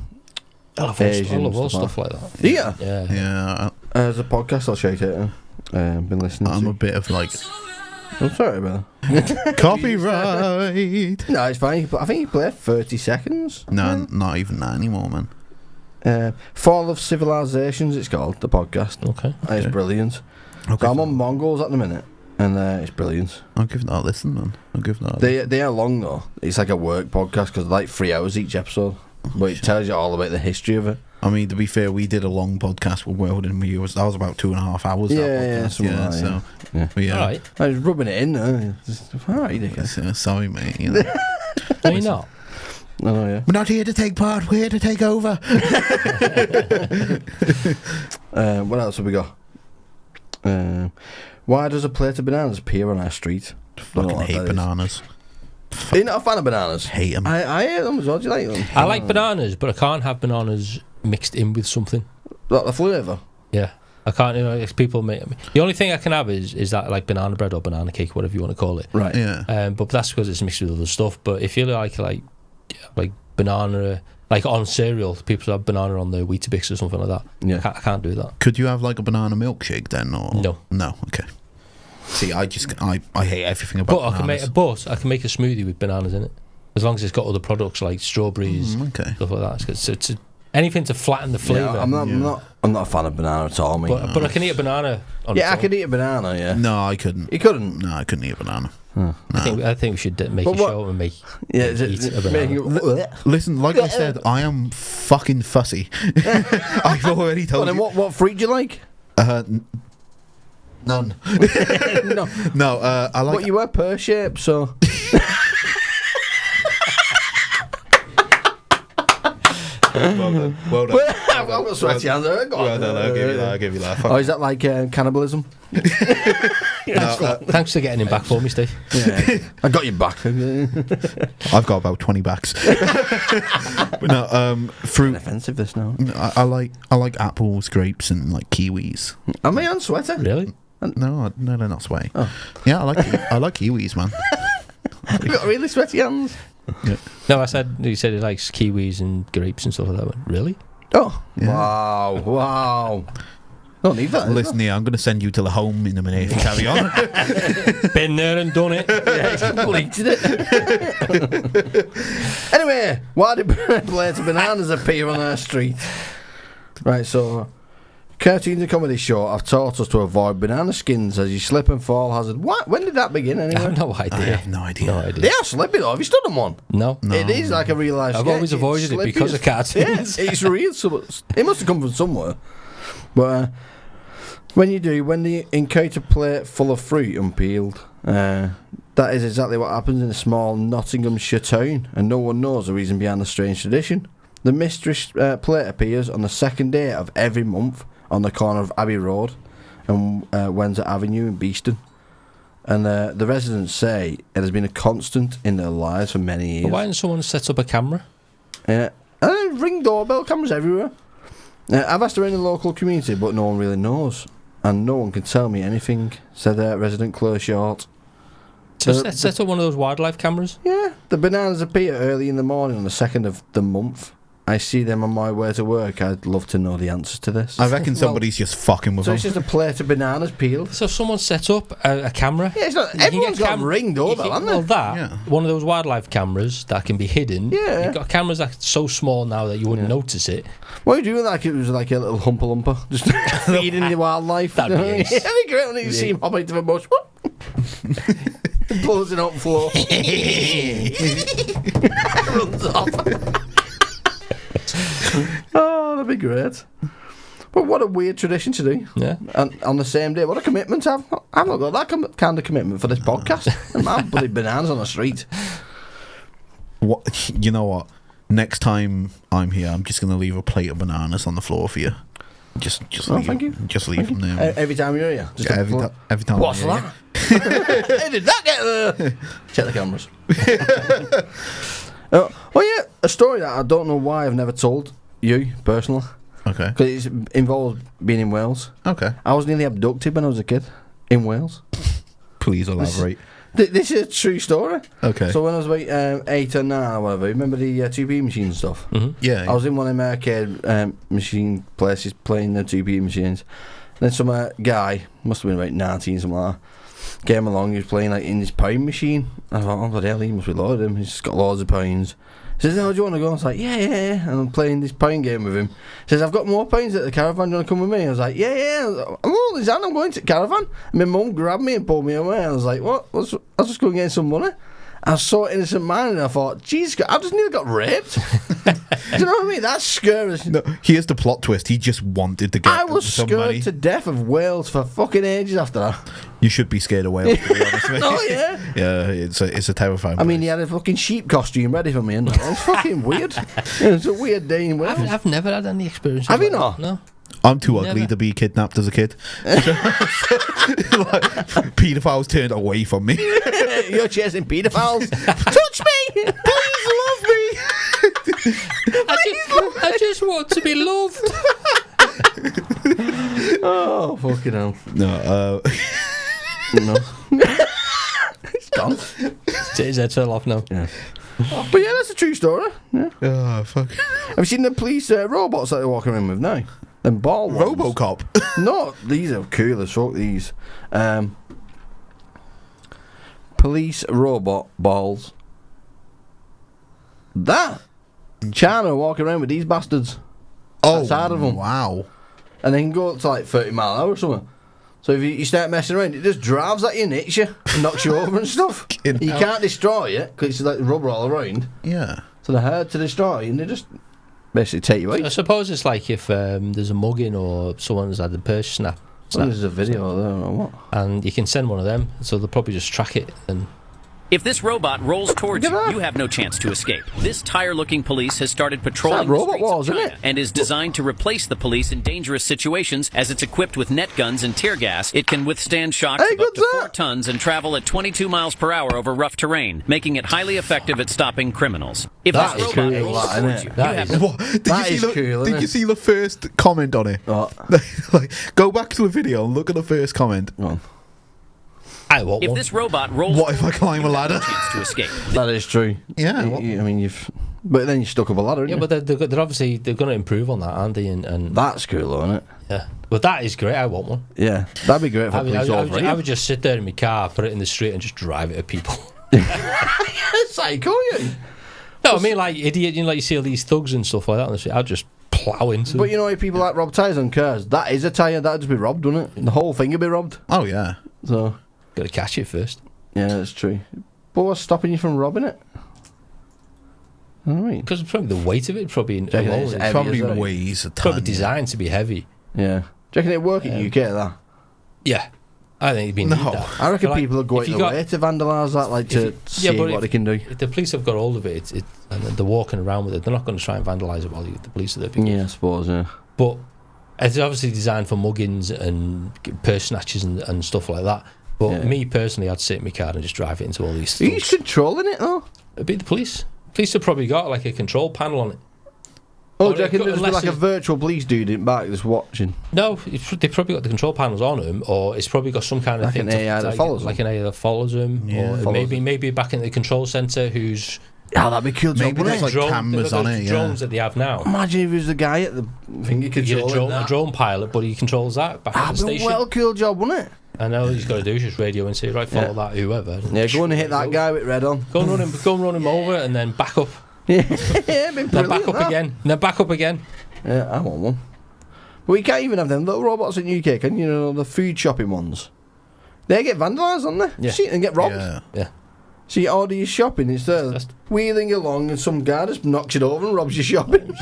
love Asian all stuff stuff like that. Yeah. Yeah. Yeah. There's a podcast I'll show you later. Been listening I'm to. a bit of like I'm sorry, brother. copyright. No, it's fine. I think he played 30 seconds. No, not even that anymore, man. Fall of Civilizations, it's called, the podcast. Okay. And it's brilliant. Okay, So I'm on Mongols at the minute, and it's brilliant. I'll give that a listen, man. I'll give that. A listen. They are long though. It's like a work podcast because like 3 hours each episode, but it tells you all about the history of it. I mean, to be fair, we did a long podcast with World and that was about 2.5 hours. Yeah, that yeah, podcast, something like that, so yeah. but yeah. All right. I was rubbing it in there. All right, dickhead. Sorry, mate. You know. No, you're not. No, yeah. We're not here to take part. We're here to take over. What else have we got? Why does a plate of bananas appear on our street? Fucking hate bananas. Are you not a fan of bananas? Hate them. I hate them as well. Do you like them? I like bananas, but I can't have bananas mixed in with something. Like the flavour? Yeah. I can't, if people make the only thing I can have is that like banana bread or banana cake, whatever you want to call it. Right. Yeah. But that's because it's mixed with other stuff. But if you like banana, like on cereal, people have banana on their Weetabix or something like that. Yeah. I can't do that. Could you have like a banana milkshake then, or No. No. Okay. See, I hate everything about. But I can make a smoothie with bananas in it, as long as it's got other products like strawberries, okay. stuff like that. So it's anything to flatten the flavour. Yeah, I'm not a fan of banana at all, mate. But I can eat a banana. On its I own. could eat a banana. Yeah. No, I couldn't. You couldn't. No, I couldn't eat a banana. I think we should make But a what- show and make Yeah. eat a banana. Listen, like I said, I am fucking fussy. I've already told Well, then you. what fruit do you like? None. No. No, I like. But you were pear shaped, so. Well done. I've got sweaty hands. Go on. Well done, I'll give you that. Oh, is that like cannibalism? Thanks for getting him back for me, Steve. Yeah. I got you back. I've got about 20 backs. But no, fruit. Offensive this now. I like apples, grapes, and like kiwis. Am I on sweater? Really? No, they're not sweaty. Oh. Yeah, I like kiwis, man. You got really sweaty hands. No, he said he likes kiwis and grapes and stuff like that. Really? Oh. Yeah. Wow. Don't need that. Listen here, I'm going to send you to the home in a minute if you carry on. Been there and done it. Yeah, he's completed it. Anyway, why did plates of bananas appear on our street? Right, so cartoons and comedy show have taught us to avoid banana skins as you slip and fall hazard. What? When did that begin I anyway? have no idea. I have no idea. No idea. They are slippy though. Have you stood on one? No. It is like a real life I've always avoided it because of cartoons. Yeah, it's real. So it must have come from somewhere. But when you encounter a plate full of fruit unpeeled, that is exactly what happens in a small Nottinghamshire town, and no one knows the reason behind the strange tradition. The mystery plate appears on the second day of every month on the corner of Abbey Road and Windsor Avenue in Beeston. And the residents say it has been a constant in their lives for many years. But why didn't someone set up a camera? Yeah. And ring doorbell cameras everywhere. I've asked around the local community, but no one really knows. And no one can tell me anything, said resident Claire Short. So set up one of those wildlife cameras. Yeah, the bananas appear early in the morning on the 2nd of the month. I see them on my way to work. I'd love to know the answers to this. I reckon somebody's just fucking with So them. it's just a plate of bananas peeled? So someone set up a camera. Yeah, it's not, You can everyone's get got a ring doorbell, haven't Well, they? that Yeah. one of those wildlife cameras that can be hidden. Yeah. You've got cameras that are so small now that you wouldn't notice it. What are you doing like it was like a little humper lumper? Just feeding the wildlife. That'd be ace. Yeah, that'd be great when you see him hopping to the bush. Pulls it up the floor. Runs off. Oh, that'd be great. But what a weird tradition to do. Yeah. And on the same day, what a commitment to have. I've not got that kind of commitment for this podcast. I'm bloody bananas on the street. What? You know what? Next time I'm here, I'm just going to leave a plate of bananas on the floor for you. Just Oh, leave. thank you. Just leave them there. Every time you're here. Just Yeah, a every time. What's I'm here, that? How did that get there? Check the cameras. Oh yeah, a story that I don't know why I've never told you personally, yeah. Okay. because it involves being in Wales. Okay. I was nearly abducted when I was a kid in Wales. Please elaborate. This is a true story. Okay. So when I was about 8 or 9 or whatever, remember the 2p machine and stuff? Yeah. I was in one of them arcade machine places playing the 2p machines. Then some guy, must have been about 19, something like that, came along. He was playing like in this pound machine. I thought, oh bloody hell, he must be loaded him. He's just got loads of pounds. He says, oh, do you want to go? I was like, yeah. And I'm playing this pound game with him. He says, I've got more pounds at the caravan. Do you want to come with me? I was like, yeah. I'm holding his hand. I'm going to the caravan. And my mum grabbed me and pulled me away. I was like, what? I was just going to get some money. I was so innocent minded. I thought, Jesus, I just nearly got raped. Do you know what I mean? That's scary. No, here's the plot twist. He just wanted to get I was some scared money. to death of Wales for fucking ages after that. You should be scared of Wales, to be honest with you. Oh, yeah. Yeah, it's a terrifying I mean, place. he had a fucking sheep costume ready for me, and that. It's fucking weird. It's a weird day in Wales. I've never had any experience. Have you like not? that. No. I'm too ugly Never. to be kidnapped as a kid. Like, paedophiles turned away from me. You're chasing paedophiles. Touch me! Please love me! I just want to be loved. Oh, fucking hell. No, No. It's gone. His head fell off now. Yeah. But yeah, that's a true story. Yeah. oh, fuck. Have you seen the police robots that they're walking around with now? Them ball ones. Robocop. No, these are cool as fuck, these. Police robot balls. That. China walking around with these bastards. Outside of them. Wow. And they can go up to like 30 mile an hour or something. So if you start messing around, it just drives at you and hits you and knocks you over and stuff. Fucking You hell. can't destroy it because it's like rubber all around. Yeah. So they're hard to destroy and they just basically take you I out. suppose it's like if there's a mugging or someone's had a purse snap, So there's a video there or what? and you can send one of them, so they'll probably just track it. And If this robot rolls towards Look you, at that. you have no chance to escape. This tire-looking police has started patrolling It's the like robot streets walls, of isn't China it? and is designed to replace the police in dangerous situations. As it's equipped with net guns and tear gas, it can withstand shocks Hey, of up what's to 4 that? tons and travel at 22 miles per hour over rough terrain, making it highly effective at stopping criminals. If That this is robot cool, rolls that, towards isn't you, it? you That have is- no What? Did That you is see the, cool, Did isn't you it? see the first comment on it? What? Like, go back to the video and look at the first comment. Go on. I want If one. this robot rolls What if I towards you, climb a you have no ladder? chance to escape. That is true. Yeah, I what- mean, you've. But then you're stuck up a ladder, Yeah, aren't but they're obviously they're going to improve on that, aren't they? And that's cool, though, isn't it? yeah, but that is great. I want one. Yeah, that'd be great for I mean, police over I would just sit there in my car, put it in the street, and just drive it at people. Psycho, you. No, I mean like idiot. You know, like you see all these thugs and stuff like that on the street. I'd just plough into. But you know, if people like rob tyres on cars, that is a tyre that'd just be robbed, wouldn't it? The whole thing would be robbed. Oh, yeah. So got to catch it first. yeah, that's true. But what's stopping you from robbing it? I mean, Because probably the weight of it probably you reckon alone it's is heavy, Probably is it? weighs a probably ton. designed to be heavy. yeah. Do you reckon it'd work in UK that? Yeah, I think it'd be No. need that. I reckon But, like, people are going if you the got- way to vandalise that, like to see but what they can do. If the police have got hold of it, and they're walking around with it, they're not going to try and vandalise it while the police are there. Because, Yeah, I suppose. Yeah. But it's obviously designed for muggings and purse snatches and stuff like that. But Yeah. me personally, I'd sit in my car and just drive it into all these Who's thugs. controlling it though? It'd be the police. Police have probably got like a control panel on it. Oh, Or do you reckon it could- there's unless like a it's- virtual police dude in back just watching? No, they've probably got the control panels on them, or it's probably got some kind of Like thing an AI that follows like them. an AI that follows them, Yeah. or Follows maybe back in the control centre who's Oh, that'd be cool. Job, Maybe wouldn't there's it? like cameras on it, yeah. drones that they have now. Imagine if he was the guy at the finger You get controlling a drone pilot, but he controls that back at the That'd be a station. well cool job, wouldn't it? And all he's got to do is just radio and say, right, follow Yeah. that, whoever. Yeah, go and hit that guy with red on. Go and run him over, and then back up. Yeah, it'd be Then brilliant, back up that. again. And then back up again. Yeah, I want one. But we can't even have them little robots in UK, can you? Know, the food shopping ones. They get vandalised, don't they? Yeah. See, and get robbed. Yeah. Yeah. So you order your shopping, it's there That's- wheeling along, and some guy just knocks it over and robs your shopping.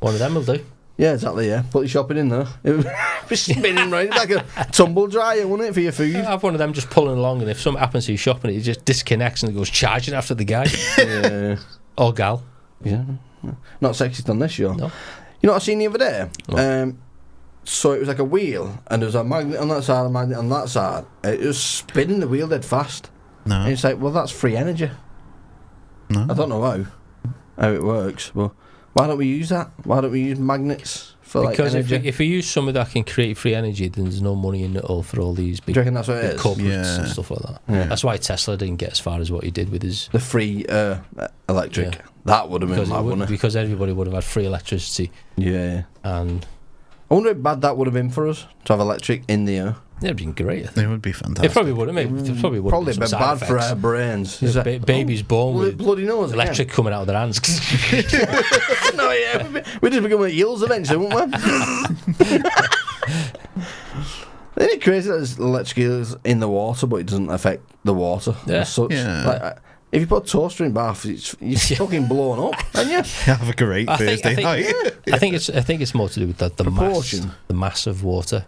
One of them will do. Yeah, exactly. Yeah, put your shopping in there. It would be spinning round like a tumble dryer, wouldn't it, for your food? You have one of them just pulling along, and if something happens to you shopping, it just disconnects and it goes charging after the guy Yeah, or gal. yeah. Not sexist on this show. No. You know what I seen the other day? What? So it was like a wheel, and there was a magnet on that side, a magnet on that side. It was spinning the wheel dead fast. And No. it's like, well, that's free energy. No. I don't know how it works, but why don't we use that? Why don't we use magnets for Because like energy? if we use something that can create free energy, then there's no money in it all for all these Do big, you reckon that's what it big is? corporates Yeah. and stuff like that. Yeah. That's why Tesla didn't get as far as what he did with his. The free electric. Yeah. That would have been Because, mad, wouldn't it? because everybody would have had free electricity, Yeah. and I wonder how bad that would have been for us to have electric in the air. it'd been great. I think. It would be fantastic. It probably would have made. It probably would Probably a have bit been bad some for side our brains. effects. Is that- Baby's born Well, with bloody nose again. electric coming out of their hands. No, yeah, we just become eels eventually, won't we? Isn't it crazy that there's electric eels in the water, but it doesn't affect the water Yeah. as such? Yeah. Like, if you put a toaster in bath, you're fucking blown up, aren't you? Have a great Thursday night. I think it's more to do with the Proportion. mass of water.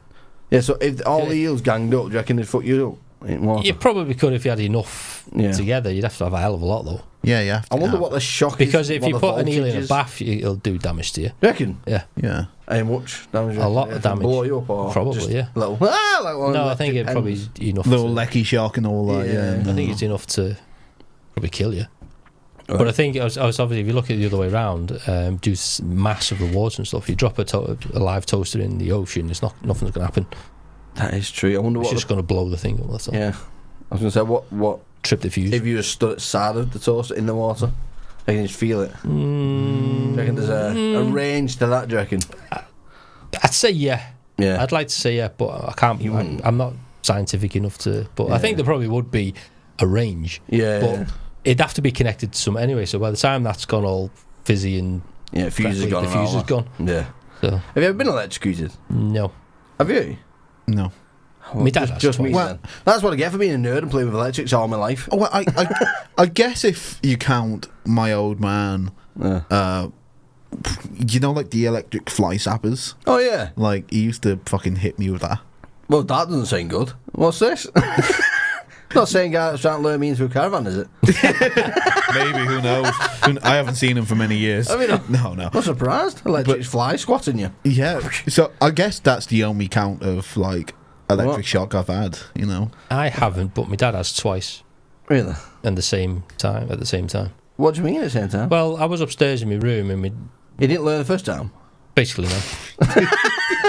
Yeah, so if all the eels ganged up, do you reckon they'd fuck you up in water? You probably could if you had enough Yeah. together. You'd have to have a hell of a lot though. Yeah, yeah. I wonder what the shock is. Because if what you the put an eel voltage in a is. bath, it'll do damage to you. You reckon? Yeah. Yeah. How much damage? A lot of It'll damage. Blow you up or Probably, just yeah. Little, like one of No, them I think electric it probably pens. enough. Little to, lecky shock and all that. Yeah. Yeah. I think it's enough to probably kill you. But I think I was obviously, if you look at it the other way around, do massive rewards and stuff. You drop a live toaster in the ocean, nothing's going to happen. That is true. I wonder It's what. just going to blow the thing up. That's all. Yeah. I was going to say what Trip the fuse. if you were stood at the side of the toaster in the water, I can just feel it. Do you reckon there's a range to that? Do you reckon? I'd say yeah. Yeah. I'd like to say yeah, but I can't. I'm not scientific enough to. But I think there probably would be a range. Yeah. But it'd have to be connected to something anyway. So by the time that's gone all fizzy and Yeah. Fuse is crackly, gone. the and all fuse is that. gone. Yeah. So Have you ever been electrocuted? no. Have you? No. My dad has Just me twice. then. That's what I get for being a nerd and playing with electrics all my life. Well, I guess if you count my old man, you know, like the electric fly sappers. Oh yeah. Like he used to fucking hit me with that. Well, that doesn't sound good. What's this? Not saying guys trying to lure me into a caravan, is it? Maybe, who knows? I haven't seen him for many years. I mean, no. I'm surprised. Electric fly squatting you. Yeah. So I guess that's the only count of like electric What? shock I've had. You know. I haven't, but my dad has twice, Really? and at the same time. What do you mean at the same time? Well, I was upstairs in my room, and You didn't learn the first time? basically no.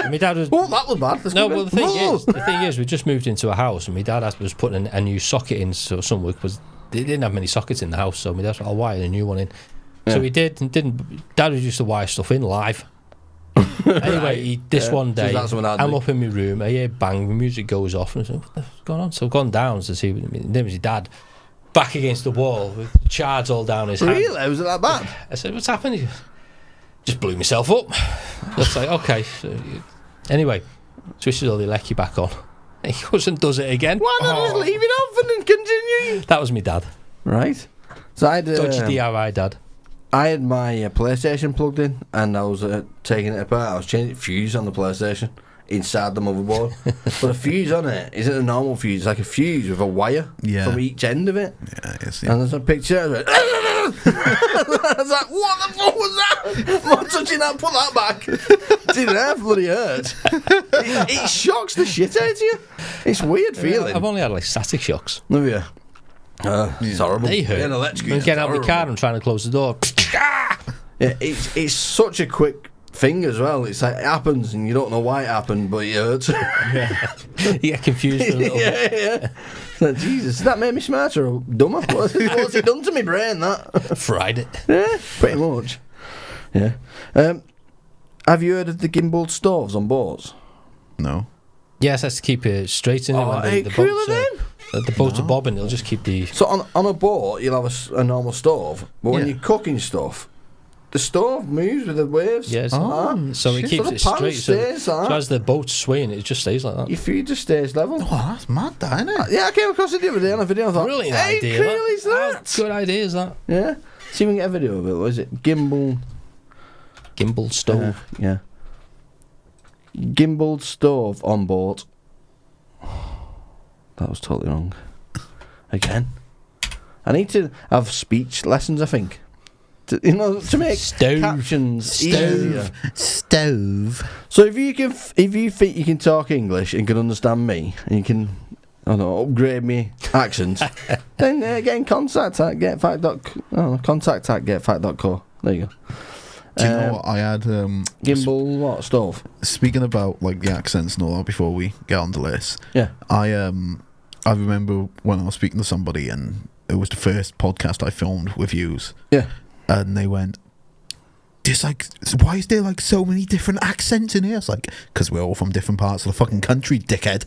And my dad was. Oh, that was bad. That's No, good. well, the thing is, we just moved into a house, and my dad was putting a new socket in. So some week was they didn't have many sockets in the house, so my dad said, "I'll wire a new one in." So Yeah. he did, and didn't. Dad was used to wire stuff in live. Anyway, this one day, that's what I'd I'm do. up in my room. I hear bang, the music goes off, and I said, "What's going on?" So I've gone down to see. His name was his dad, back against the wall with shards all down his hand. Really? Was it that bad? I said, "What's happened?" He goes, just blew myself up. That's like, okay. So, anyway, switches all the lecky back on. He goes and does it again. Why not just leave it off and then continue? That was my dad. Right. So I had, Dodgy DIY dad. I had my PlayStation plugged in, and I was taking it apart. I was changing the fuse on the PlayStation inside the motherboard. But the fuse on it isn't a normal fuse. It's like a fuse with a wire from each end of it. Yeah. Yes. And there's a picture. I was like, I was like, what the fuck was that? I'm not touching that. Put that back. Didn't that bloody hurt? It shocks the shit out of you. It's weird feeling. I've only had like static shocks. Have you? It's horrible. They hurt. Getting I'm electrocuted. getting out of my car and trying to close the door. Yeah, it's such a quick thing as well. It's like it happens and you don't know why it happened, but it hurts. You get confused for a little bit. yeah. It's like, Jesus, that made me smarter or dumber? What's it done to my brain, that? Fried it. Yeah, pretty much. Yeah. Have you heard of the gimbal stoves on boats? No. Yes, that's to keep it straight in it when hey, the cool boats the boats are bobbing. It'll just keep the. So on a boat, you'll have a normal stove, but when Yeah. you're cooking stuff, the stove moves with the waves. Yes. Ah, So it shit, keeps the it pan straight. stays So like that. as the boat's swaying, it just stays like that. Your food just stays level. Oh, that's mad, that, isn't it? Yeah, I came across it the other day on a video. I thought, Brilliant hey, idea. cool is that? Good idea, is that? Yeah. See if we can get a video of it. What is it? Gimbal. Gimbal stove. Yeah. Gimbal stove on board. That was totally wrong. Again. I need to have speech lessons, I think. To make Stove. captions easier. Stove. So if you think you can talk English and can understand me, and you can, I don't know, upgrade me accent, then get in contact at getfact.co. There you go. Do you know what I had? Gimbal what stove? Speaking about like the accents and all that, before we get on to this, Yeah. I remember when I was speaking to somebody, and it was the first podcast I filmed with yous, Yeah. and they went, "There's like, why is there like so many different accents in here?" It's like, because we're all from different parts of the fucking country, dickhead.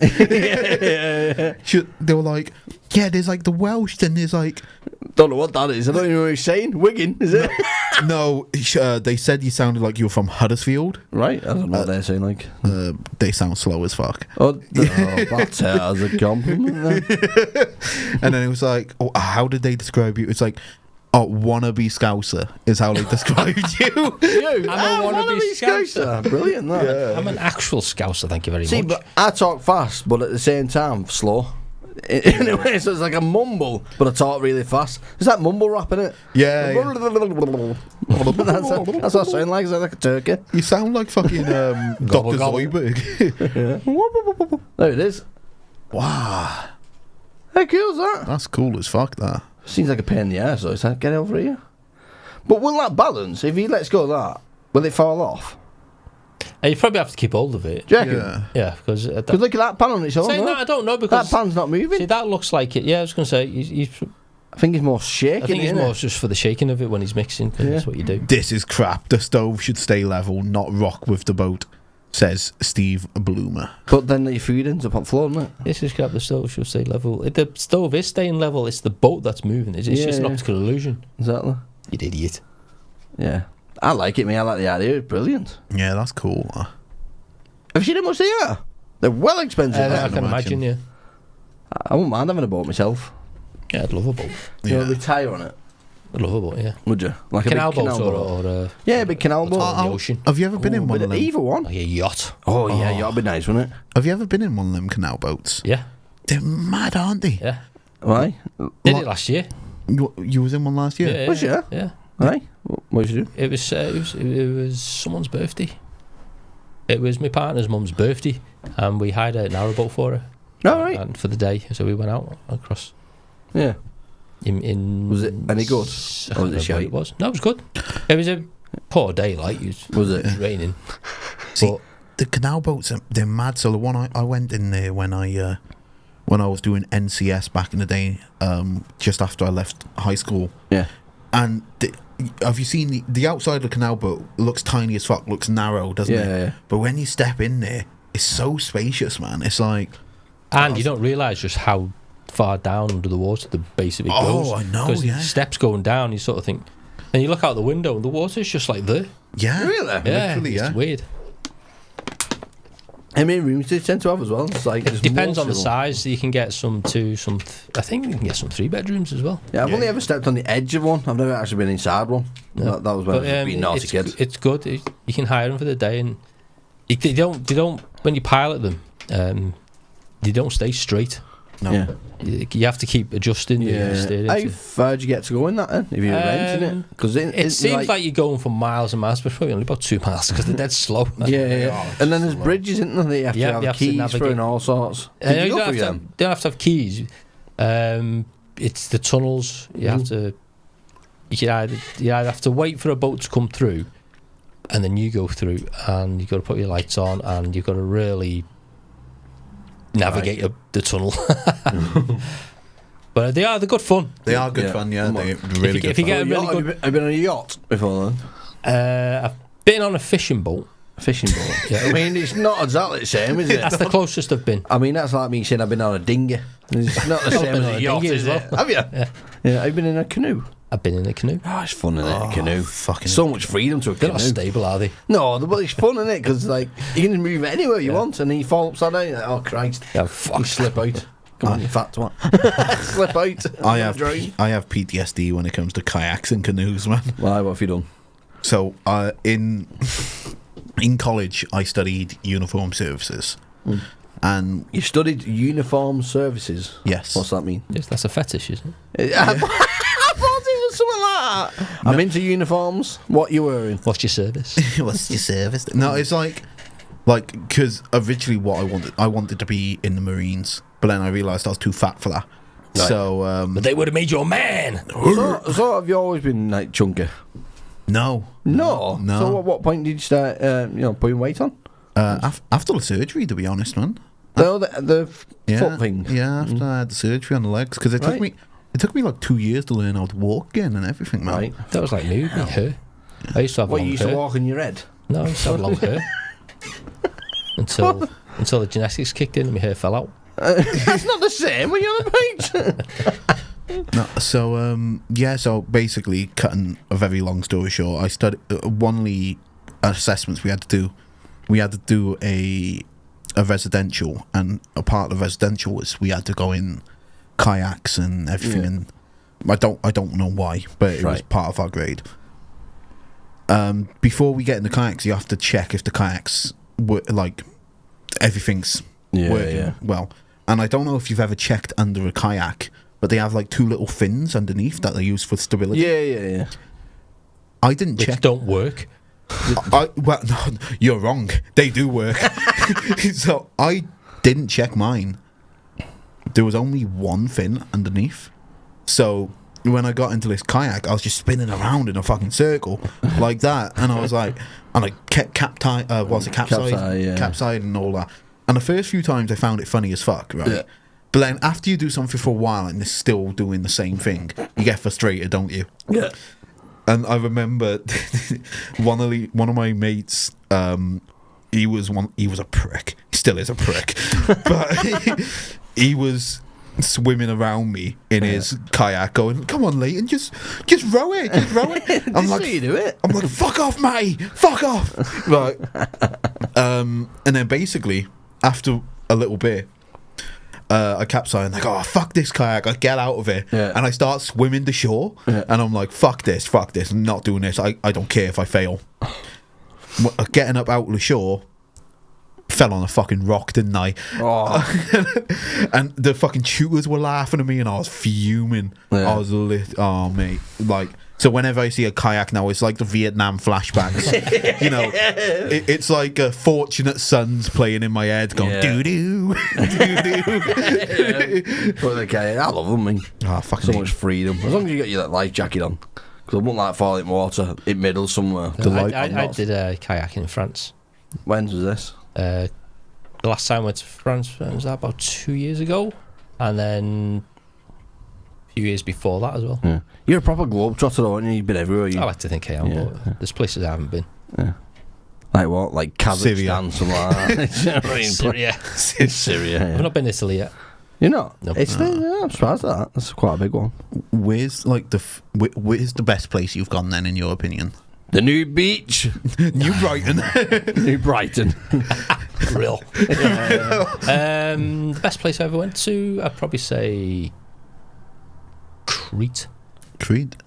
They were like, "Yeah, there's like the Welsh, then there's like." Don't know what that is. I don't even know what he's saying. Wigan, is it? No, they said you sounded like you were from Huddersfield. Right. I don't know what they're saying. Like, They sound slow as fuck. that's as a compliment. Then. And then it was like, oh, how did they describe you? It's like, oh, wannabe Scouser is how they described you. I'm a wannabe Scouser. Brilliant. That. I'm an actual Scouser, thank you very See, much. but I talk fast, but at the same time slow. Anyway, so it's like a mumble, but I talk really fast. Is that mumble rap in it? Yeah. That's what I sound like. Is that like a turkey? You sound like fucking Dr. gobble. Zoidberg. There it is. Wow. How cool is that? That's cool as fuck, that. Seems like a pain in the ass, though. It's like, get over here. But will that balance, if he lets go of that, will it fall off? You probably have to keep hold of it. Do you reckon? Yeah. Yeah, because Because look at that pan on its own. saying though. that, I don't know because That pan's not moving. see, that looks like it. Yeah, I was going to say I think it's more shaking. I think it's innit? more just for the shaking of it when he's mixing. 'Cause that's what you do. This is crap. The stove should stay level, not rock with the boat, says Steve Bloomer. But then your food ends up on the floor, doesn't it? This is crap. The stove should stay level. If the stove is staying level, it's the boat that's moving. It's just an optical illusion. Exactly. You idiot. Yeah. I like it, mate. I like the idea. It's brilliant. Yeah, that's cool. Have you seen how much they are? They're well expensive. I now. can imagine. Yeah. I wouldn't mind having a boat myself. Yeah, I'd love a boat. You know, Yeah. retire on it. I'd love a boat. Yeah. Would you? Like Canal a big boat canal or Yeah, a big canal boat. on the ocean. Have you ever been in one But of them? either one. Like a yacht. Oh, yeah, that'd be nice, wouldn't it? Have you ever been in one of them canal boats? Yeah. They're mad, aren't they? Yeah. Why? Did it last year. You was in one last year? Yeah. Was you? Yeah. Right? What did you do? It was someone's birthday. It was my partner's mum's birthday, and we hired a narrowboat for her. All right. And for the day, so we went out across. Yeah. In Was it any good? I Or was can't it remember shite? what it was. No, it was good. It was a poor day, like it Was it? was raining. See, But the canal boats, they're mad. So the one I went in there when I was doing NCS back in the day, just after I left high school. Yeah. And have you seen the outside of the canal boat? Looks tiny as fuck, looks narrow, doesn't it? Yeah. But when you step in there, it's so spacious, man. It's like, and you don't realise just how far down under the water the base of it goes. Oh, I know, Because yeah. the steps going down, you sort of think, and you look out the window, and the water's just like there. yeah, Really? Yeah, literally, it's yeah. weird. How many rooms do you tend to have as well? It's like It depends on the size. You can get some 2, I think you can get some 3 bedrooms as well. Yeah, I've Yeah. only ever stepped on the edge of one. I've never actually been inside one. No. That was when I was being naughty it's, kid. it's good. You can hire them for the day, and they don't. When you pilot them, they don't stay straight. No. Yeah. You have to keep adjusting the steering. How far do you get to go in that then? If you're renting it? Because It seems like you're going for miles and miles, but probably only about 2 miles because they're dead slow. Yeah. And then there's bridges, isn't there? That you have Yeah, to you have have to keys for navigate. and all sorts. You Did you go through them? don't have to have keys. It's the tunnels. You have to. You either have to wait for a boat to come through, and then you go through, and you've got to put your lights on, and you've got to really navigate the tunnel. But they're good fun. They are good Yeah. fun, yeah. Come on. They're really If good you fun. get a really Have you been on a yacht before then? I've been on a fishing boat. A fishing boat? Yeah. I mean, it's not exactly the same, is it? That's the closest I've been. I mean, that's like me saying I've been on a dinghy. It's not the same been as on a a yacht, dinghy is as well. it? Have you? Yeah. Yeah. Have you been in a canoe? I've been in a canoe. Oh, it's fun, isn't it? A canoe. fucking So much freedom to a They're canoe. not stable, are they? No, but it's fun, isn't it? Because like you can move it anywhere you want, and then you fall upside down. You're like, oh Christ! Yeah, You fuck. slip out. Come on, you fat twat. Slip out. I have Drown. I have PTSD when it comes to kayaks and canoes, man. Why? What have you done? So in college, I studied uniform services, and You studied uniform services. yes, What's that mean? Yes, that's a fetish, isn't it? I thought it was something like that. I'm into uniforms. What you wearing? What's your service? what's your service? No, it's like because originally what I wanted to be in the Marines, but then I realised I was too fat for that. Right. So But they would have made you a man. So have you always been like chunky? no. No. No. So at what point did you start, putting weight on? After the surgery, to be honest, man. The foot thing. Yeah, after I had the surgery on the legs, because it Right. took me like 2 years to learn how to walk again and everything, man. Right. That was like me with my hair. I used to have What, long you used hair. to walk in your head? No, I used to have long hair. Until the gymnastics kicked in and my hair fell out. That's not the same when you're on the beach. No, so so basically, cutting a very long story short, I studied one of the assessments we had to do. We had to do a residential, and a part of the residential was we had to go in kayaks and everything. Yeah. And I don't know why, but it was Right. part of our grade. Before we get in the kayaks, you have to check if the kayaks were like everything's Yeah, working yeah. well. and I don't know if you've ever checked under a kayak, but they have like 2 little fins underneath that they use for stability. Yeah. I didn't Which check. don't work. Well, no, you're wrong. They do work. So I didn't check mine. There was only 1 fin underneath. So when I got into this kayak, I was just spinning around in a fucking circle like that, and I was like, and I kept capside and all that. And the first few times I found it funny as fuck, right? Yeah. But then after you do something for a while and it's still doing the same thing, you get frustrated, don't you? Yeah. And I remember one of my mates. He was a prick. He still is a prick, but he was swimming around me in his kayak, going, "Come on, Leighton, just row it, just row it." I'm like, you do it. I'm like, "Fuck off, mate, fuck off!" Right. And then basically after a little bit, I capsize and I go, "Oh, fuck this kayak!" I get out of it, and I start swimming to shore, and I'm like, fuck this, I'm not doing this. I don't care if I fail. Getting up out of the shore, fell on a fucking rock, didn't I? And the fucking tutors were laughing at me, and I was fuming. I was lit. Oh, mate, like. So whenever I see a kayak now, it's like the Vietnam flashbacks. You know, it's like Fortunate Sons playing in my head, going doo doo, doo doo. But the kayak, I love them. Fucking so much freedom. As long as you get your life jacket on, because I wouldn't like falling in water in middle somewhere. I did kayaking in France. When was this? The last time I went to France was that about 2 years ago, and then a few years before that as well. Yeah. You're a proper globetrotter, aren't you? You've been everywhere. I like to think I am, but there's places I haven't been. Yeah. Like what? Like Kazakhstan, something like that. Syria. Yeah. I've not been to Italy yet. You're not? Nope. Italy? Yeah, I'm surprised at that. That's quite a big one. Where's like where's the best place you've gone then, in your opinion? The new beach. New Brighton. New Brighton. Real. The best place I ever went to, I'd probably say Crete.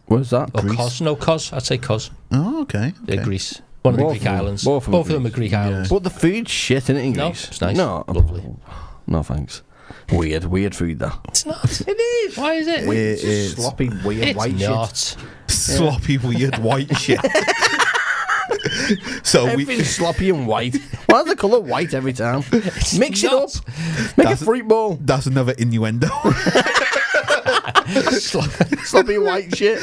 Where's that? Or Kos. No, Kos. I'd say Kos. Oh, okay. Greece. One of the Greek islands. Both of them are Greek islands. But the food's shit, isn't it, in No, Greece? it's nice. No, Lovely. No, thanks. Weird food, though. It's not. It is. Why is it? It's just sloppy, weird, It's white not. shit. Sloppy, weird, white shit. So Everything's sloppy and white. Why is the colour white every time? Mix it up. Make a fruit bowl. That's another innuendo. Sloppy white shit.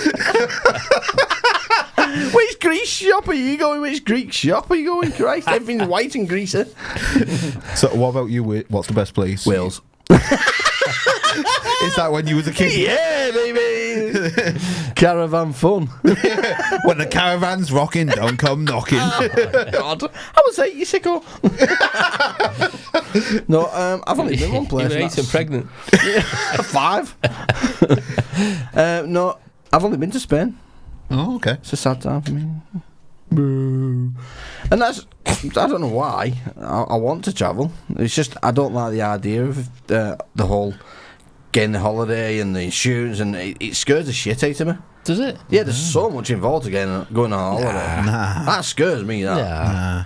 Which Greece shop are you going? Which Greek shop are you going? Christ, everything's white and greasy. So what about you? What's the best place? Wales. Is that when you was a kid? Yeah, baby. Caravan fun. When the caravan's rocking, don't come knocking. God, I was 8, you sicko. No, I've only been one place. You were 8 and pregnant. 5. No, I've only been to Spain. Oh, okay. It's a sad time for me. Boo. And that's, I don't know why. I want to travel. It's just I don't like the idea of the whole getting the holiday and the insurance, and it scares the shit out of me. Does it? Yeah, there's so much involved to going on holiday. Nah. That scares me. That. Yeah.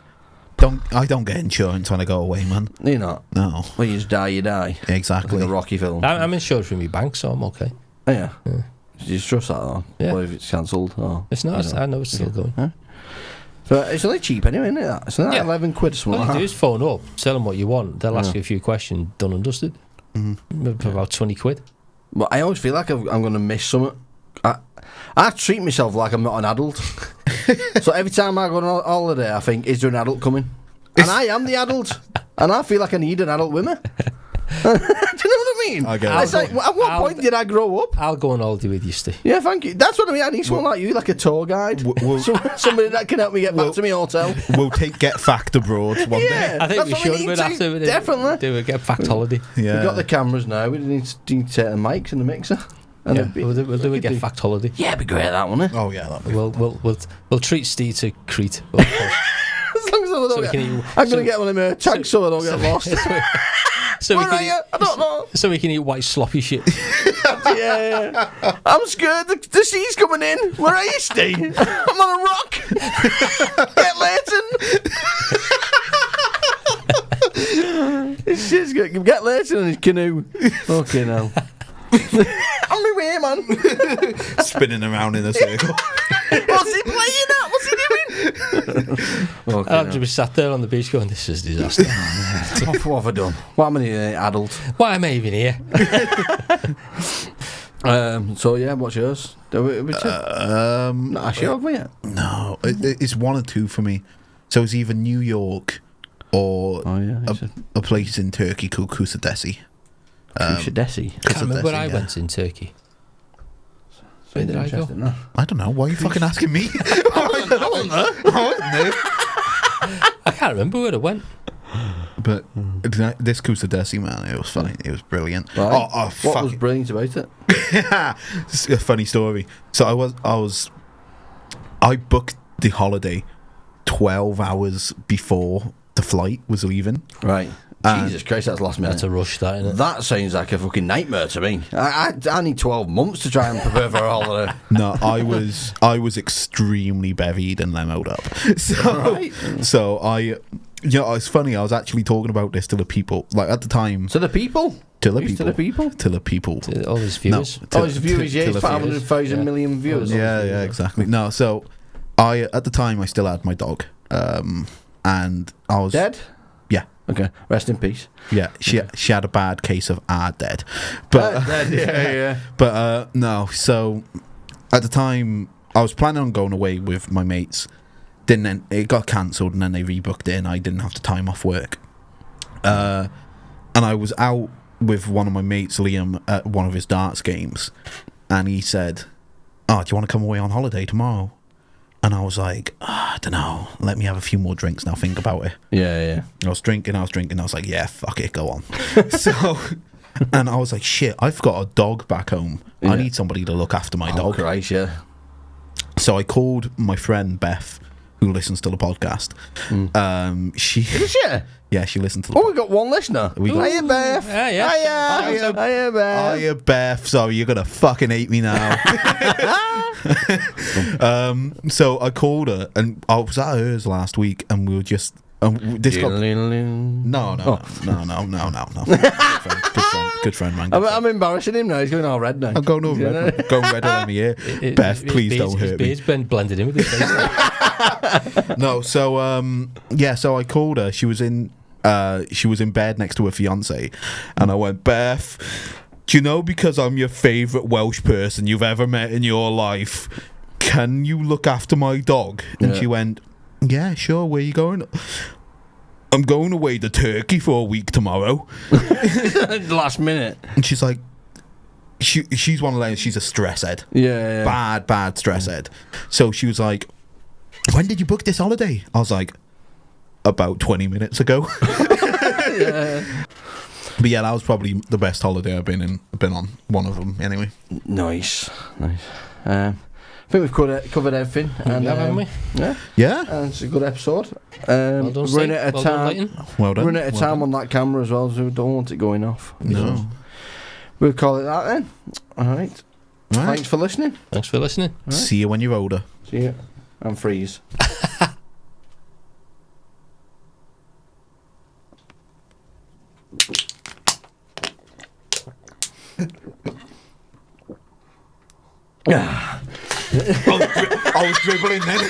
I don't get insurance when I go away, man. You know. No. When you just die, you die. Exactly. Like a Rocky film. I'm insured from your bank, so I'm okay. Oh, yeah. Do you trust that though? Yeah. Or if it's cancelled? It's not. I know it's still going. Huh? But it's only cheap anyway, isn't it? It's only like 11 quid or something All you like do that. is phone up, tell them what you want. They'll ask you a few questions, done and dusted. For about 20 quid. But I always feel like I'm going to miss something. I treat myself like I'm not an adult. So every time I go on holiday, I think, is there an adult coming? And I am the adult. And I feel like I need an adult with me. Do you know what I mean? I get it. It's like, at what point did I grow up? I'll go on holiday with you, Steve. Yeah, thank you. That's what I mean. I need someone like you, like a tour guide. Somebody that can help me get back to my hotel. We'll get fact abroad one day. Yeah, I think that's we what should. need We'd to. have to Definitely. do a get fact holiday. Yeah. We've got the cameras now. We need to take the mics and the mixer. And Yeah, we'll do a get fact holiday. Yeah, it'd be great, that, wouldn't it? Oh yeah, that'd be We'll treat Steve to Crete. As long as I don't get, I'm going to get one of my tags so I don't get lost. So Where are you? I don't know. So we can eat white sloppy shit. Yeah. I'm scared. The sea's coming in. Where are you, Steve? I'm on a rock. Get Leighton. It's Shit's good. Get Leighton on his canoe. Fucking hell. On my way, man. Spinning around in a circle. What's he playing at? What's he doing? I'd have to be sat there on the beach going, this is a disaster. What have I done? What am I, adult? Why am I even here? So yeah, what's yours? Not sure have we yet? No, it's one or two for me. So it's either New York or a place in Turkey called Kusadesi. Kusadesi. I can't remember where I went in Turkey. Where did I go? No? I don't know. Why are you fucking asking me? I can't remember where I went. But this Kusadesi, man, it was funny. It was brilliant. Right. What was brilliant about it? It's a funny story. So I booked the holiday 12 hours before the flight was leaving. Right. Jesus Christ, that's last minute. That's a rush, that, isn't it? That sounds like a fucking nightmare to me. I need 12 months to try and prepare for a holiday. No, I was extremely bevied and lemoed up. So it's funny. I was actually talking about this to the people, like at the time. To the people. To the people. To all his viewers. All his viewers, yeah. 500,000 million viewers. Yeah, exactly. No, so at the time I still had my dog, and I was dead. Yeah. Okay. Rest in peace. Yeah, she had a bad case of dead, but dead. Yeah. But no. So at the time I was planning on going away with my mates. It got cancelled, and then they rebooked it, and I didn't have the time off work. And I was out with one of my mates, Liam, at one of his darts games, and he said, "Oh, do you want to come away on holiday tomorrow?" And I was like, I don't know. Let me have a few more drinks and I'll think about it. Yeah. I was drinking. I was like, yeah, fuck it, go on. And I was like, shit, I've got a dog back home. Yeah. I need somebody to look after my dog. Christ, yeah. So I called my friend Beth, who listens to the podcast. She listens to the we got one listener. Hiya, Beth. Yeah. Hiya, Beth. Hiya, Beth. Sorry, you're going to fucking hate me now. So I called her, and I was at hers last week, and we were just... No. Good friend, man. I'm embarrassing him now. He's going all red now. I'm going all red. Going red on me here. Beth, please don't hurt me. His beard's been blended in with his face. No, so so I called her. She was in bed next to her fiance, and I went, Beth, do you know, because I'm your favourite Welsh person you've ever met in your life, can you look after my dog? And she went, yeah, sure. Where are you going? I'm going away to Turkey for a week tomorrow. Last minute. And she's like, she's one of those, she's a stress head. Yeah. Bad stress head. So she was like, when did you book this holiday? I was like, about 20 minutes ago. Yeah. But yeah, that was probably the best holiday I've been on. One of them, anyway. Nice. I think we've covered everything. And, haven't we? Yeah. And it's a good episode. Well done, Running out of time. Leighton. Well done. Running out of time on that camera as well, so we don't want it going off. No. So we'll call it that then. All right. Thanks for listening. Thanks for listening. Right. See you when you're older. See you. And freeze. I was dribbling then.